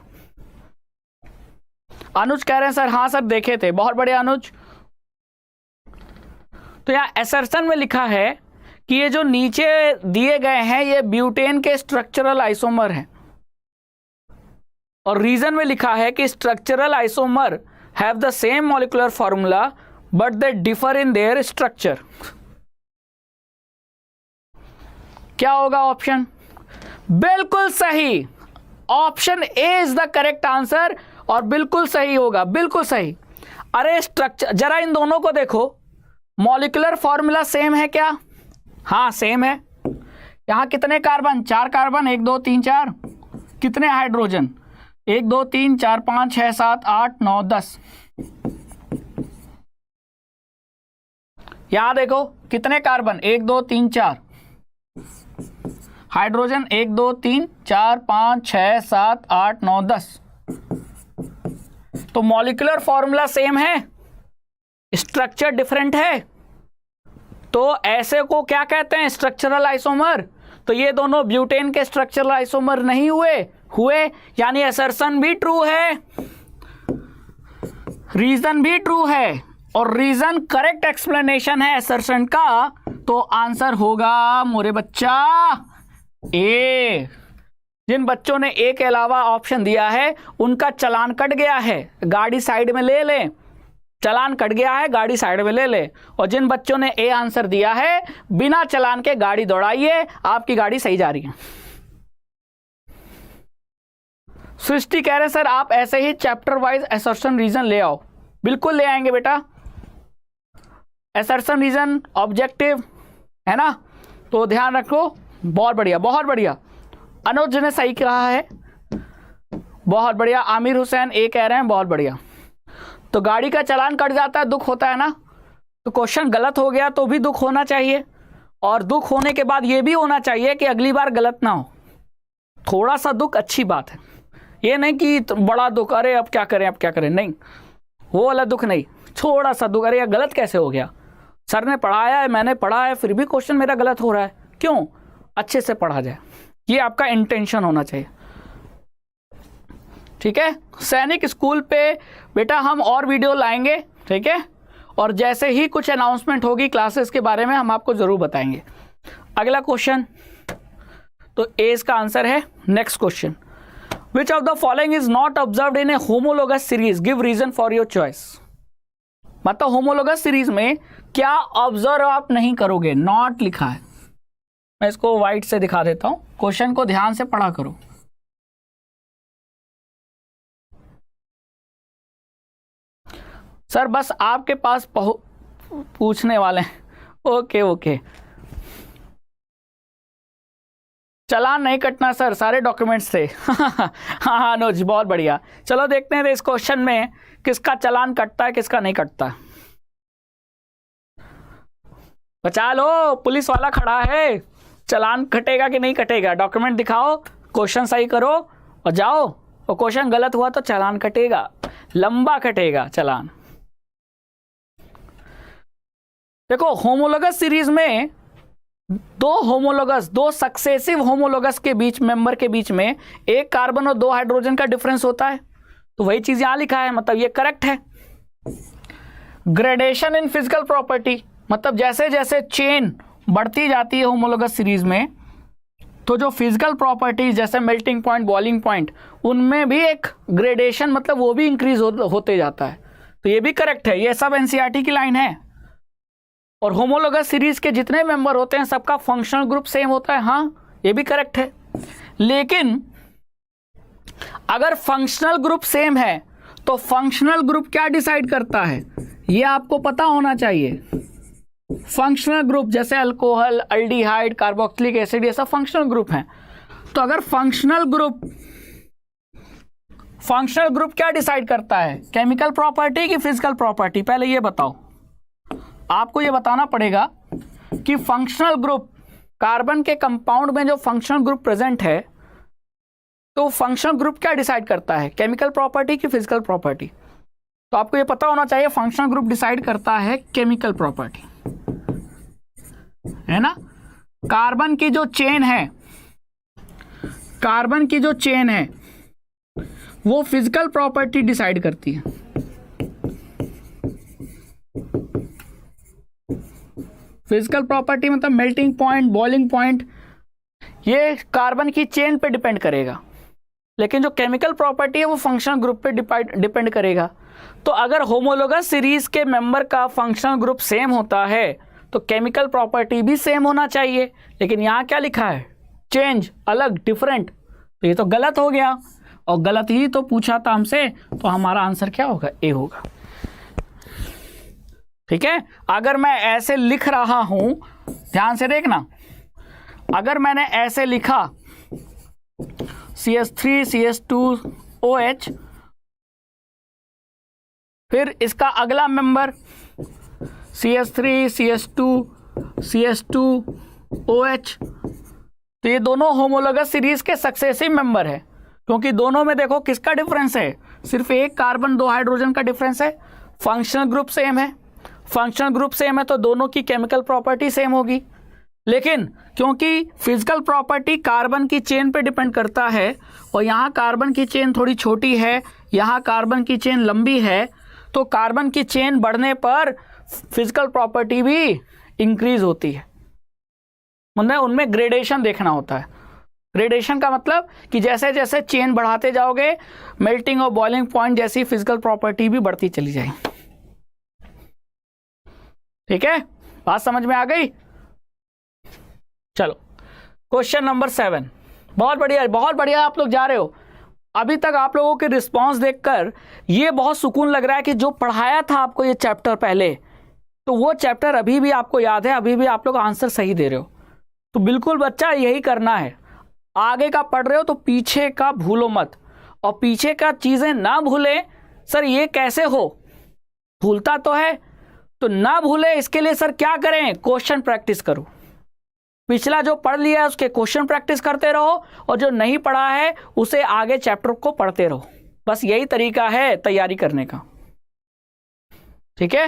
अनुज कह रहे हैं सर हाँ सर देखे थे, बहुत बढ़िया अनुज। तो यहाँ असर्शन में लिखा है कि ये जो नीचे दिए गए हैं ये ब्यूटेन के स्ट्रक्चरल आइसोमर हैं, और रीजन में लिखा है कि structural isomer have the same molecular formula but they differ in their structure. क्या होगा ऑप्शन? बिल्कुल सही, option A is the correct answer, और बिल्कुल सही होगा, बिल्कुल सही। अरे स्ट्रक्चर, जरा इन दोनों को देखो, मॉलिक्यूलर फॉर्मूला सेम है क्या? हाँ सेम है, यहाँ कितने कार्बन, 4 कार्बन, 1 2 3 4, कितने हाइड्रोजन, 1 2 3 4 5 6 7 8 9 10। यहां देखो कितने कार्बन, 1 2 3 4, हाइड्रोजन 1 2 3 4 5 6 7 8 9 10। तो मॉलिक्यूलर फॉर्मूला सेम है, स्ट्रक्चर डिफरेंट है, तो ऐसे को क्या कहते हैं, स्ट्रक्चरल आइसोमर। तो ये दोनों ब्यूटेन के स्ट्रक्चरल आइसोमर नहीं हुए, यानी असर्शन भी ट्रू है, रीजन भी ट्रू है, और रीजन करेक्ट एक्सप्लेनेशन है असर्शन का, तो आंसर होगा मोरे बच्चा ए। जिन बच्चों ने ए के अलावा ऑप्शन दिया है उनका चालान कट गया है, गाड़ी साइड में ले लें, चालान कट गया है, गाड़ी साइड में ले ले। और जिन बच्चों ने ए आंसर दिया है बिना चालान के गाड़ी दौड़ाइए, आपकी गाड़ी सही जा रही है। सृष्टि कह रहे सर आप ऐसे ही चैप्टर वाइज असर्शन रीजन ले आओ। बिल्कुल ले आएंगे बेटा, असर्शन रीजन ऑब्जेक्टिव है ना, तो ध्यान रखो। बहुत बढ़िया, बहुत बढ़िया, अनुज ने सही कहा है, बहुत बढ़िया। आमिर हुसैन ए कह रहे हैं, बहुत बढ़िया। तो गाड़ी का चालान कट जाता है, दुख होता है ना, तो क्वेश्चन गलत हो गया तो भी दुख होना चाहिए, और दुख होने के बाद ये भी होना चाहिए कि अगली बार गलत ना हो। थोड़ा सा दुख अच्छी बात है, ये नहीं कि बड़ा दुख, अरे अब क्या करें, अब क्या करें, नहीं, वो वाला दुख नहीं, थोड़ा सा दुख, अरे यार गलत कैसे हो गया, सर ने पढ़ाया है, मैंने पढ़ा है, फिर भी क्वेश्चन मेरा गलत हो रहा है, क्यों, अच्छे से पढ़ा जाए, ये आपका इंटेंशन होना चाहिए। ठीक है, सैनिक स्कूल पे बेटा हम और वीडियो लाएंगे, ठीक है, और जैसे ही कुछ अनाउंसमेंट होगी क्लासेस के बारे में हम आपको जरूर बताएंगे। अगला क्वेश्चन, तो ए इसका आंसर है। Next question, which of the following is not observed in a homologous series, give reason for your choice. मतलब होमोलोगस सीरीज में क्या ऑब्जर्व आप नहीं करोगे, नॉट लिखा है। मैं इसको व्हाइट से दिखा देता हूं, क्वेश्चन को ध्यान से पढ़ा करो। सर बस आपके पास पूछने वाले हैं, ओके ओके, चालान नहीं कटना सर, सारे डॉक्यूमेंट्स थे। हाँ अनुज बहुत बढ़िया। चलो देखते हैं इस क्वेश्चन में किसका चालान कटता है किसका नहीं कटता। बचा लो, पुलिस वाला खड़ा है, चालान कटेगा कि नहीं कटेगा, डॉक्यूमेंट दिखाओ, क्वेश्चन सही करो और जाओ, और क्वेश्चन गलत हुआ तो चालान कटेगा, लंबा कटेगा चालान। देखो होमोलोगस सीरीज में दो सक्सेसिव होमोलोगस के बीच, मेंबर के बीच में एक कार्बन और 2 हाइड्रोजन का डिफरेंस होता है, तो वही चीज यहां लिखा है, मतलब ये करेक्ट है। ग्रेडेशन इन फिजिकल प्रॉपर्टी, मतलब जैसे जैसे चेन बढ़ती जाती है होमोलोगस सीरीज में, तो जो फिजिकल प्रॉपर्टीज जैसे मेल्टिंग पॉइंट, बॉइलिंग पॉइंट, उनमें भी एक ग्रेडेशन, मतलब वो भी इंक्रीज होते जाता है, तो ये भी करेक्ट है। ये सब एनसीईआरटी की लाइन है। और होमोलोगस सीरीज के जितने मेंबर होते हैं सबका फंक्शनल ग्रुप सेम होता है, हाँ ये भी करेक्ट है। लेकिन अगर फंक्शनल ग्रुप सेम है तो फंक्शनल ग्रुप क्या डिसाइड करता है, ये आपको पता होना चाहिए। फंक्शनल ग्रुप जैसे अल्कोहल, अल्डिहाइड, कार्बोक्सिलिक एसिड, ये सब फंक्शनल ग्रुप हैं। तो अगर फंक्शनल ग्रुप क्या डिसाइड करता है, केमिकल प्रॉपर्टी की फिजिकल प्रॉपर्टी, पहले ये बताओ। आपको ये बताना पड़ेगा कि फंक्शनल ग्रुप, कार्बन के कंपाउंड में जो फंक्शनल ग्रुप प्रेजेंट है, तो फंक्शनल ग्रुप क्या डिसाइड करता है, केमिकल प्रॉपर्टी की फिजिकल प्रॉपर्टी। तो आपको ये पता होना चाहिए फंक्शनल ग्रुप डिसाइड करता है केमिकल प्रॉपर्टी, है ना। कार्बन की जो चेन है वो फिजिकल प्रॉपर्टी डिसाइड करती है। फिजिकल प्रॉपर्टी मतलब मेल्टिंग पॉइंट, बॉइलिंग पॉइंट, ये कार्बन की चेन पे डिपेंड करेगा। लेकिन जो केमिकल प्रॉपर्टी है वो फंक्शनल ग्रुप पे डिपेंड करेगा। तो अगर होमोलोगस सीरीज के मेंबर का फंक्शनल ग्रुप सेम होता है तो केमिकल प्रॉपर्टी भी सेम होना चाहिए। लेकिन यहाँ क्या लिखा है, चेंज, अलग, डिफरेंट, तो ये तो गलत हो गया, और गलत ही तो पूछा था हमसे, तो हमारा आंसर क्या होगा, ए होगा। ठीक है, अगर मैं ऐसे लिख रहा हूं, ध्यान से देखना, अगर मैंने ऐसे लिखा CH3 CH2OH, फिर इसका अगला मेंबर CH3 CH2 CH2OH, तो ये दोनों होमोलोगस सीरीज के सक्सेसिव मेंबर है, क्योंकि दोनों में देखो किसका डिफरेंस है, सिर्फ एक कार्बन 2 हाइड्रोजन का डिफरेंस है। फंक्शनल ग्रुप सेम है, फंक्शनल ग्रुप सेम है तो दोनों की केमिकल प्रॉपर्टी सेम होगी। लेकिन क्योंकि फिजिकल प्रॉपर्टी कार्बन की चेन पे डिपेंड करता है और यहाँ कार्बन की चेन थोड़ी छोटी है, यहाँ कार्बन की चेन लंबी है, तो कार्बन की चेन बढ़ने पर फिजिकल प्रॉपर्टी भी इंक्रीज होती है। मतलब उनमें ग्रेडेशन देखना होता है। ग्रेडेशन का मतलब कि जैसे जैसे चेन बढ़ाते जाओगे, मेल्टिंग और बॉइलिंग पॉइंट जैसी फिजिकल प्रॉपर्टी भी बढ़ती चली जाएगी। ठीक है, बात समझ में आ गई? चलो क्वेश्चन नंबर 7। बहुत बढ़िया, बहुत बढ़िया आप लोग जा रहे हो। अभी तक आप लोगों के रिस्पांस देखकर ये बहुत सुकून लग रहा है कि जो पढ़ाया था आपको ये चैप्टर पहले, तो वो चैप्टर अभी भी आपको याद है, अभी भी आप लोग आंसर सही दे रहे हो। तो बिल्कुल बच्चा यही करना है, आगे का पढ़ रहे हो तो पीछे का भूलो मत, और पीछे का चीजें ना भूले। सर ये कैसे हो, भूलता तो है, तो ना भूले इसके लिए सर क्या करें, क्वेश्चन प्रैक्टिस करो। पिछला जो पढ़ लिया है उसके क्वेश्चन प्रैक्टिस करते रहो, और जो नहीं पढ़ा है उसे आगे चैप्टर को पढ़ते रहो। बस यही तरीका है तैयारी करने का। ठीक है,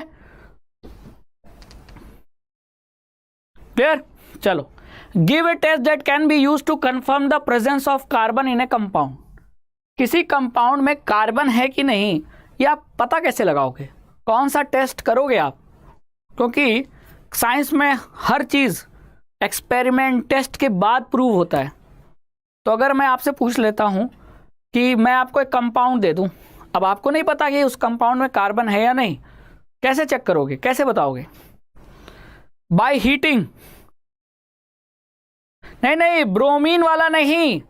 क्लियर? चलो, give a test that can be used to confirm the presence of carbon in a compound. किसी कंपाउंड में कार्बन है कि नहीं, ये आप पता कैसे लगाओगे, कौन सा टेस्ट करोगे आप? क्योंकि साइंस में हर चीज एक्सपेरिमेंट टेस्ट के बाद प्रूव होता है। तो अगर मैं आपसे पूछ लेता हूं कि मैं आपको एक कंपाउंड दे दूं, अब आपको नहीं पता कि उस कंपाउंड में कार्बन है या नहीं, कैसे चेक करोगे, कैसे बताओगे? By heating. नहीं, ब्रोमीन वाला नहीं।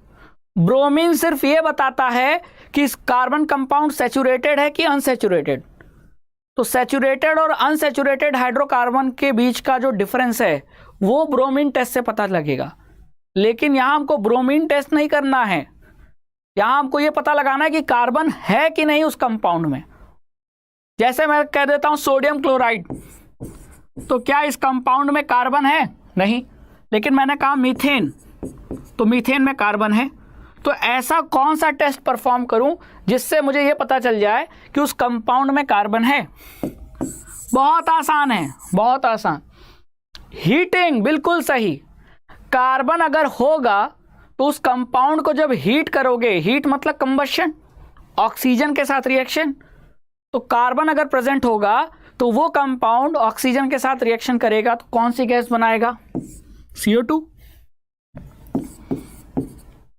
ब्रोमीन सिर्फ ये बताता है कि इस कार्बन कंपाउंड सैचुरेटेड है कि अनसैचुरेटेड। तो सैचुरेटेड और अनसैचुरेटेड हाइड्रोकार्बन के बीच का जो डिफरेंस है वो ब्रोमीन टेस्ट से पता लगेगा। लेकिन यहां हमको ब्रोमीन टेस्ट नहीं करना है, यहां हमको ये पता लगाना है कि कार्बन है कि नहीं उस कंपाउंड में। जैसे मैं कह देता हूं सोडियम क्लोराइड, तो क्या इस कंपाउंड में कार्बन है? नहीं। लेकिन मैंने कहा मीथेन, तो मीथेन में कार्बन है। तो ऐसा कौन सा टेस्ट परफॉर्म करूं जिससे मुझे यह पता चल जाए कि उस कंपाउंड में कार्बन है? बहुत आसान है, बहुत आसान। हीटिंग, बिल्कुल सही। कार्बन अगर होगा तो उस कंपाउंड को जब हीट करोगे, हीट मतलब कंबशन, ऑक्सीजन के साथ रिएक्शन, तो कार्बन अगर प्रेजेंट होगा तो वो कंपाउंड ऑक्सीजन के साथ रिएक्शन करेगा तो कौन सी गैस बनाएगा? CO2।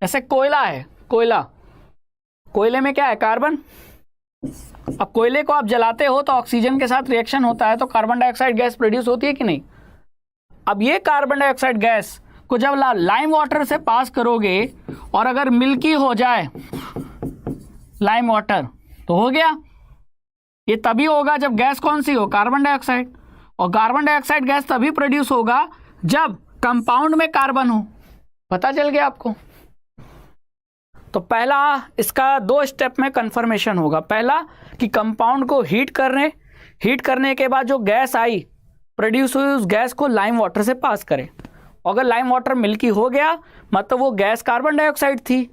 जैसे कोयला है, कोयले में क्या है? कार्बन। अब कोयले को आप जलाते हो तो ऑक्सीजन के साथ रिएक्शन होता है तो कार्बन डाइऑक्साइड गैस प्रोड्यूस होती है कि नहीं? अब ये कार्बन डाइऑक्साइड गैस को जब लाइम वाटर से पास करोगे और अगर मिल्की हो जाए लाइम वाटर, तो हो गया। ये तभी होगा जब गैस कौन सी हो? Carbon dioxide. और कार्बन डाइऑक्साइड गैस तभी प्रोड्यूस होगा जब कंपाउंड में कार्बन हो। पता चल गया आपको? तो पहला इसका 2 स्टेप में कंफर्मेशन होगा। पहला कि कंपाउंड को हीट करने के बाद जो गैस आई प्रोड्यूस हुई, उस गैस को लाइम वाटर से पास करें। अगर लाइम वाटर मिल्की हो गया मतलब वो गैस कार्बन डाइऑक्साइड थी,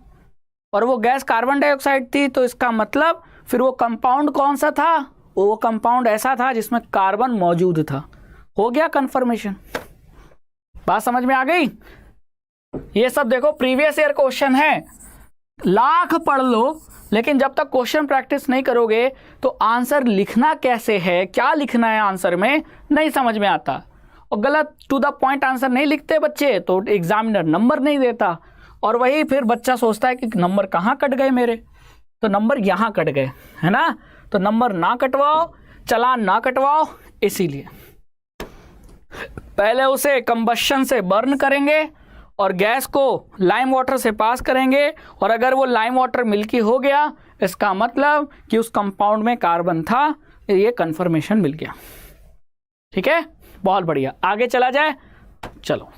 और वो गैस कार्बन डाइऑक्साइड थी तो इसका मतलब फिर वो कंपाउंड कौन सा था? वो कंपाउंड ऐसा था जिसमें कार्बन मौजूद था। हो गया कंफर्मेशन। बात समझ में आ गई? ये सब देखो प्रीवियस ईयर क्वेश्चन है, लाख पढ़ लो, लेकिन जब तक क्वेश्चन प्रैक्टिस नहीं करोगे तो आंसर लिखना कैसे है, क्या लिखना है आंसर में, नहीं समझ में आता। और गलत टू द पॉइंट आंसर नहीं लिखते बच्चे तो एग्जामिनर नंबर नहीं देता, और वही फिर बच्चा सोचता है कि नंबर कहाँ कट गए मेरे, तो नंबर यहाँ कट गए, है ना? तो नंबर ना कटवाओ, चालान ना कटवाओ। इसीलिए पहले उसे कंबशन से बर्न करेंगे और गैस को लाइम वाटर से पास करेंगे, और अगर वो लाइम वाटर मिल्की हो गया इसका मतलब कि उस कंपाउंड में कार्बन था। ये कंफर्मेशन मिल गया। ठीक है, बहुत बढ़िया। आगे चला जाए, चलो।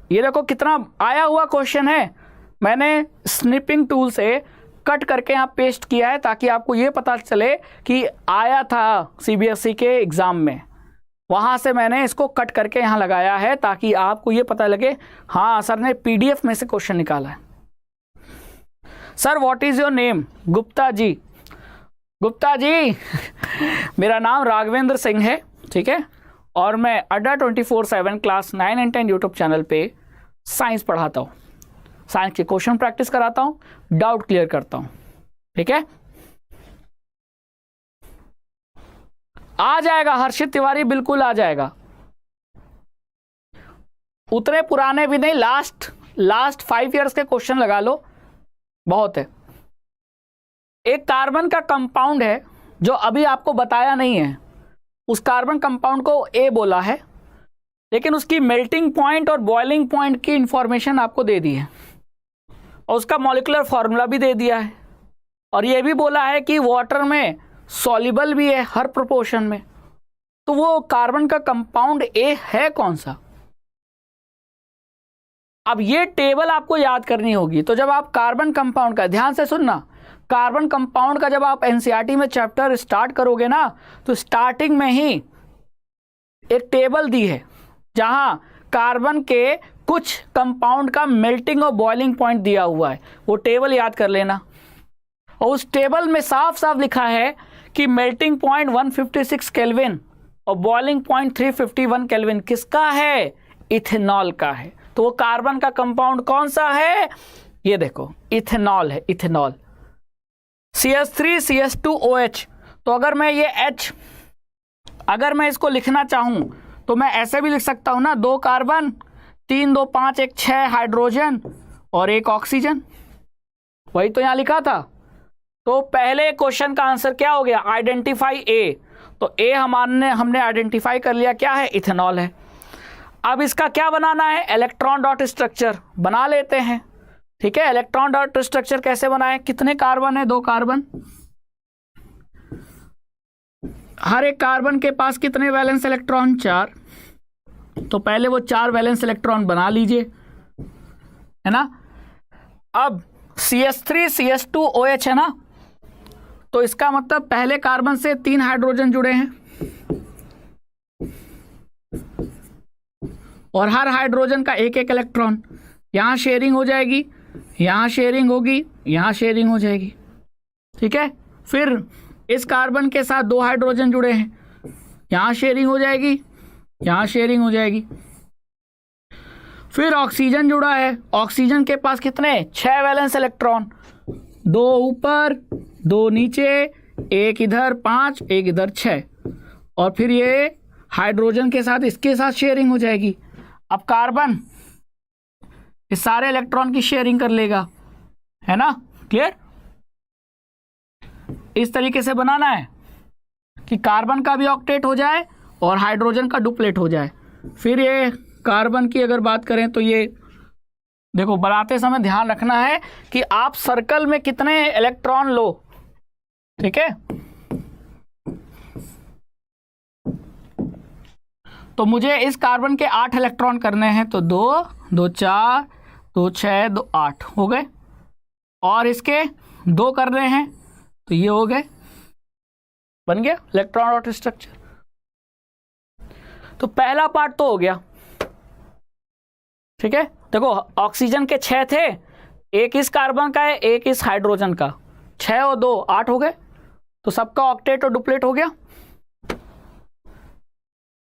ये देखो कितना आया हुआ क्वेश्चन है, मैंने स्निपिंग टूल से कट करके यहाँ पेस्ट किया है ताकि आपको ये पता चले कि आया था सीबीएसई के एग्ज़ाम में, वहाँ से मैंने इसको कट करके यहाँ लगाया है ताकि आपको ये पता लगे हाँ सर ने पीडीएफ में से क्वेश्चन निकाला है। Sir what is your name? Gupta ji. Gupta ji मेरा नाम राघवेंद्र सिंह है, ठीक है, और मैं अड्डा 24/7 क्लास 9 एंड 10 यूट्यूब चैनल पे साइंस पढ़ाता हूँ, साइंस के क्वेश्चन प्रैक्टिस कराता हूँ, डाउट क्लियर करता हूँ, ठीक है। आ जाएगा हर्षित तिवारी, बिल्कुल आ जाएगा। उतने पुराने भी नहीं, लास्ट 5 इयर्स के क्वेश्चन लगा लो, बहुत है। एक कार्बन का कंपाउंड है जो अभी आपको बताया नहीं है, उस कार्बन कंपाउंड को ए बोला है, लेकिन उसकी मेल्टिंग पॉइंट और बॉइलिंग पॉइंट की इंफॉर्मेशन आपको दे दी है और उसका मॉलिक्यूलर फॉर्मूला भी दे दिया है, और ये भी बोला है कि वाटर में सॉल्युबल भी है हर प्रोपोर्शन में। तो वो कार्बन का कंपाउंड ए है कौन सा? अब ये टेबल आपको याद करनी होगी। तो जब आप कार्बन कंपाउंड का, ध्यान से सुनना, कार्बन कंपाउंड का जब आप एनसीईआरटी में चैप्टर स्टार्ट करोगे ना, तो स्टार्टिंग में ही एक टेबल दी है जहां कार्बन के कुछ कंपाउंड का मेल्टिंग और बॉइलिंग पॉइंट दिया हुआ है, वो टेबल याद कर लेना। और उस टेबल में साफ साफ लिखा है कि मेल्टिंग पॉइंट 156 केल्विन और बॉइलिंग पॉइंट 351 केल्विन किसका है? इथेनॉल का है। तो वो कार्बन का कंपाउंड कौन सा है? ये देखो, इथेनॉल है, इथेनॉल। CH3CH2OH। तो अगर मैं ये H, अगर मैं इसको लिखना चाहूं तो मैं ऐसे भी लिख सकता हूं ना, 2 कार्बन, 3 2 5 1 6 हाइड्रोजन और 1 ऑक्सीजन। वही तो यहां लिखा था। तो पहले क्वेश्चन का आंसर क्या हो गया? Identify A. तो ए हमने आइडेंटिफाई कर लिया, क्या है? इथेनॉल है। अब इसका क्या बनाना है? इलेक्ट्रॉन डॉट स्ट्रक्चर बना लेते हैं, ठीक है। इलेक्ट्रॉन डॉट स्ट्रक्चर कैसे बनाए? कितने कार्बन है? 2 कार्बन। हर एक कार्बन के पास कितने वैलेंस इलेक्ट्रॉन? 4। तो पहले वो 4 वैलेंस इलेक्ट्रॉन बना लीजिए, है ना। अब CH3CH2OH है ना, तो इसका मतलब पहले कार्बन से 3 हाइड्रोजन जुड़े हैं और हर हाइड्रोजन का 1 इलेक्ट्रॉन। यहां शेयरिंग हो जाएगी, यहां शेयरिंग होगी, यहां शेयरिंग हो जाएगी, ठीक है। फिर इस कार्बन के साथ 2 हाइड्रोजन जुड़े हैं, यहां शेयरिंग हो जाएगी, यहां शेयरिंग हो जाएगी। फिर ऑक्सीजन जुड़ा है, ऑक्सीजन के पास कितने? 6 वैलेंस इलेक्ट्रॉन, 2 ऊपर 2 नीचे, 1 इधर 5, 1 इधर 6। और फिर ये हाइड्रोजन के साथ इसके साथ शेयरिंग हो जाएगी। अब कार्बन इस सारे इलेक्ट्रॉन की शेयरिंग कर लेगा, है ना। क्लियर? इस तरीके से बनाना है कि कार्बन का भी ऑक्टेट हो जाए और हाइड्रोजन का डुप्लेट हो जाए। फिर ये कार्बन की अगर बात करें तो ये देखो, बनाते समय ध्यान रखना है कि आप सर्कल में कितने इलेक्ट्रॉन लो, ठीक है। तो मुझे इस कार्बन के 8 इलेक्ट्रॉन करने हैं, तो 2 2 4 2 6 2 8 हो गए, और इसके 2 कर रहे हैं तो ये हो गए, बन गया इलेक्ट्रॉन डॉट स्ट्रक्चर। तो पहला पार्ट तो हो गया, ठीक है। देखो ऑक्सीजन के 6 थे, 1 इस कार्बन का है, 1 इस हाइड्रोजन का, 6 और 2 8 हो गए, तो सबका ऑक्टेट और डुप्लेट हो गया।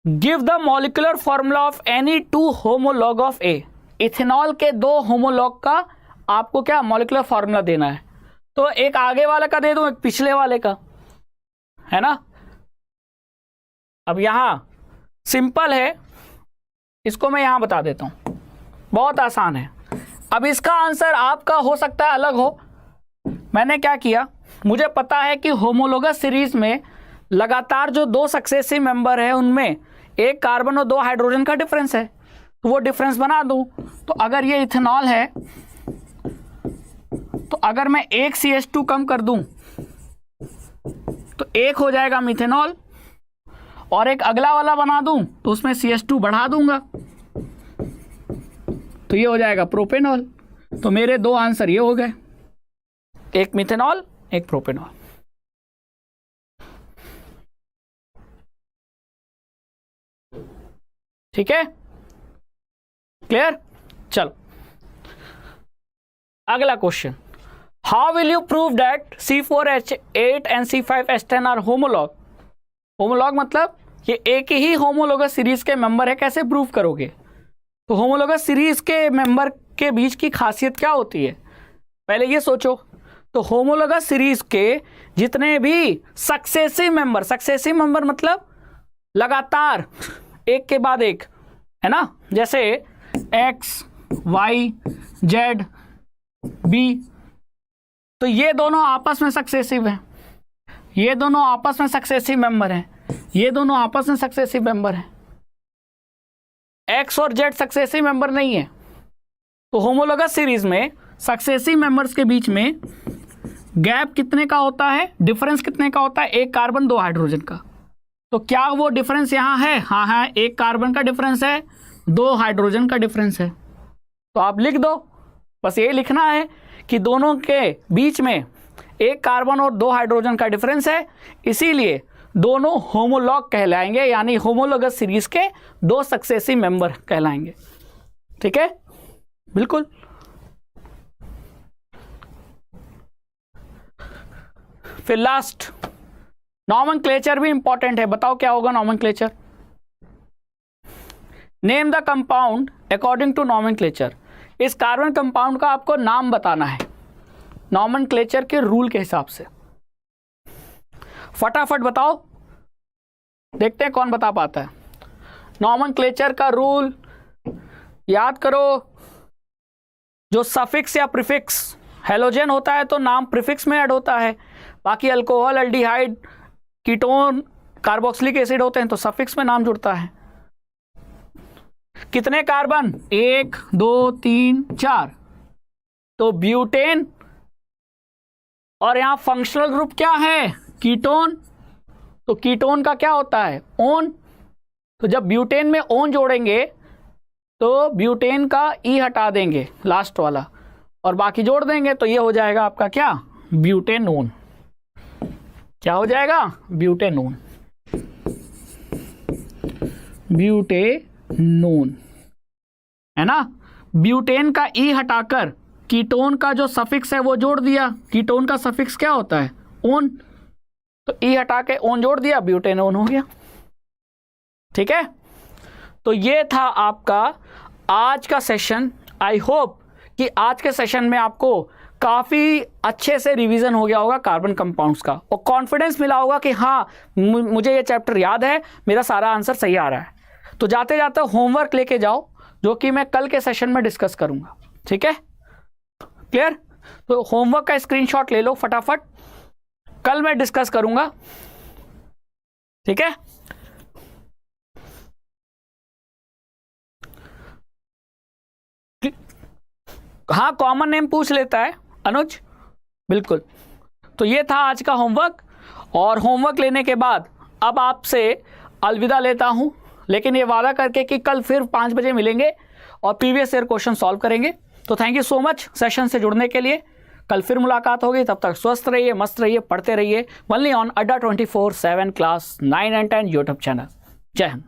Give the molecular formula of any 2 homologue of A. Ethanol के 2 होमोलॉग का आपको क्या मॉलिक्यूलर फॉर्मूला देना है। तो एक आगे वाले का दे दूं, एक पिछले वाले का, है ना। अब यहां सिंपल है, इसको मैं यहां बता देता हूं, बहुत आसान है। अब इसका आंसर आपका हो सकता है अलग हो। मैंने क्या किया, मुझे पता है कि होमोलोगस सीरीज में लगातार जो 2 सक्सेसिव मेंबर है उनमें 1 कार्बन और 2 हाइड्रोजन का डिफरेंस है, तो वो डिफरेंस बना दूं। तो अगर ये इथेनॉल है तो अगर मैं 1 CH2 कम कर दूं तो 1 हो जाएगा मिथेनॉल, और एक अगला वाला बना दूं तो उसमें CH2 बढ़ा दूंगा, तो ये हो जाएगा प्रोपेनॉल। तो मेरे दो आंसर ये हो गए, एक मिथेनॉल एक प्रोपेनॉल। ठीक है, क्लियर। चलो अगला question, how will you prove that C4H8 and C5H10 are homolog. Homolog मतलब ये एक ही होमोलोगस सीरीज के मेंबर है, कैसे प्रूव करोगे। तो होमोलोगस सीरीज के मेंबर के बीच की खासियत क्या होती है, पहले ये सोचो। तो होमोलोगस सीरीज के जितने भी सक्सेसिव मेंबर मतलब लगातार एक के बाद एक, है ना, जैसे X Y Z B, तो ये दोनों आपस में सक्सेसिव हैं, ये दोनों आपस में सक्सेसिव मेंबर हैं, ये दोनों आपस में सक्सेसिव मेंबर हैं। X और Z सक्सेसिव मेंबर नहीं है। तो होमोलोगस सीरीज में सक्सेसिव मेंबर्स के बीच में गैप कितने का होता है, डिफरेंस कितने का होता है, एक कार्बन दो हाइड्रोजन का। तो क्या वो डिफरेंस यहाँ है, हाँ हाँ, एक कार्बन का डिफरेंस है, दो हाइड्रोजन का डिफरेंस है। तो आप लिख दो, बस ये लिखना है कि दोनों के बीच में एक कार्बन और दो हाइड्रोजन का डिफरेंस है, इसीलिए दोनों होमोलॉग कहलाएंगे, यानी होमोलोगस सीरीज के दो सक्सेसिव मेंबर कहलाएंगे। ठीक है, बिल्कुल। फिर लास्ट नॉमेनक्लेचर भी इंपॉर्टेंट है, बताओ क्या होगा nomenclature. Name the compound according to nomenclature. इस कार्बन कंपाउंड का आपको नाम बताना है नॉमेनक्लेचर के रूल के हिसाब से। फटाफट बताओ, देखते हैं कौन बता पाता है। नॉमेनक्लेचर का रूल याद करो, जो सफिक्स या प्रीफिक्स, हेलोजन होता है तो नाम प्रीफिक्स में ऐड होता है, बाकी alcohol, aldehyde, ketone, carboxylic acid होते हैं तो सफिक्स में नाम जुड़ता है। कितने कार्बन, 1 2 3 4, तो ब्यूटेन, और यहां फंक्शनल ग्रुप क्या है, कीटोन। तो कीटोन का क्या होता है, ओन। तो जब ब्यूटेन में ओन जोड़ेंगे तो ब्यूटेन का ई हटा देंगे लास्ट वाला और बाकी जोड़ देंगे, तो ये हो जाएगा आपका क्या, ब्यूटेनोन। क्या हो जाएगा, ब्यूटेनोन, ब्यूटेनोन, है ना। ब्यूटेन का ई हटाकर कीटोन का जो सफिक्स है वो जोड़ दिया। कीटोन का सफिक्स क्या होता है, ओन, तो ई हटा के ओन जोड़ दिया, ब्यूटेनोन हो गया। ठीक है, तो ये था आपका आज का सेशन। आई होप कि आज के सेशन में आपको काफ़ी अच्छे से रिवीजन हो गया होगा कार्बन कंपाउंड्स का, और कॉन्फिडेंस मिला होगा कि हाँ मुझे ये चैप्टर याद है, मेरा सारा आंसर सही आ रहा है। तो जाते जाते होमवर्क लेके जाओ, जो कि मैं कल के सेशन में डिस्कस करूंगा। ठीक है, क्लियर। तो होमवर्क का स्क्रीनशॉट ले लो फटाफट, कल मैं डिस्कस करूंगा। ठीक है, हाँ, कॉमन नेम पूछ लेता है अनुज, बिल्कुल। तो ये था आज का होमवर्क, और होमवर्क लेने के बाद अब आपसे अलविदा लेता हूं, लेकिन ये वादा करके कि कल फिर 5 बजे मिलेंगे और प्रीवियस ईयर क्वेश्चन सॉल्व करेंगे। तो thank you so much session से जुड़ने के लिए। कल फिर मुलाकात होगी, तब तक स्वस्थ रहिए, मस्त रहिए, पढ़ते रहिए। ओनली ऑन अड्डा 24/7 क्लास 9 and 10 यूट्यूब चैनल। जय हिंद।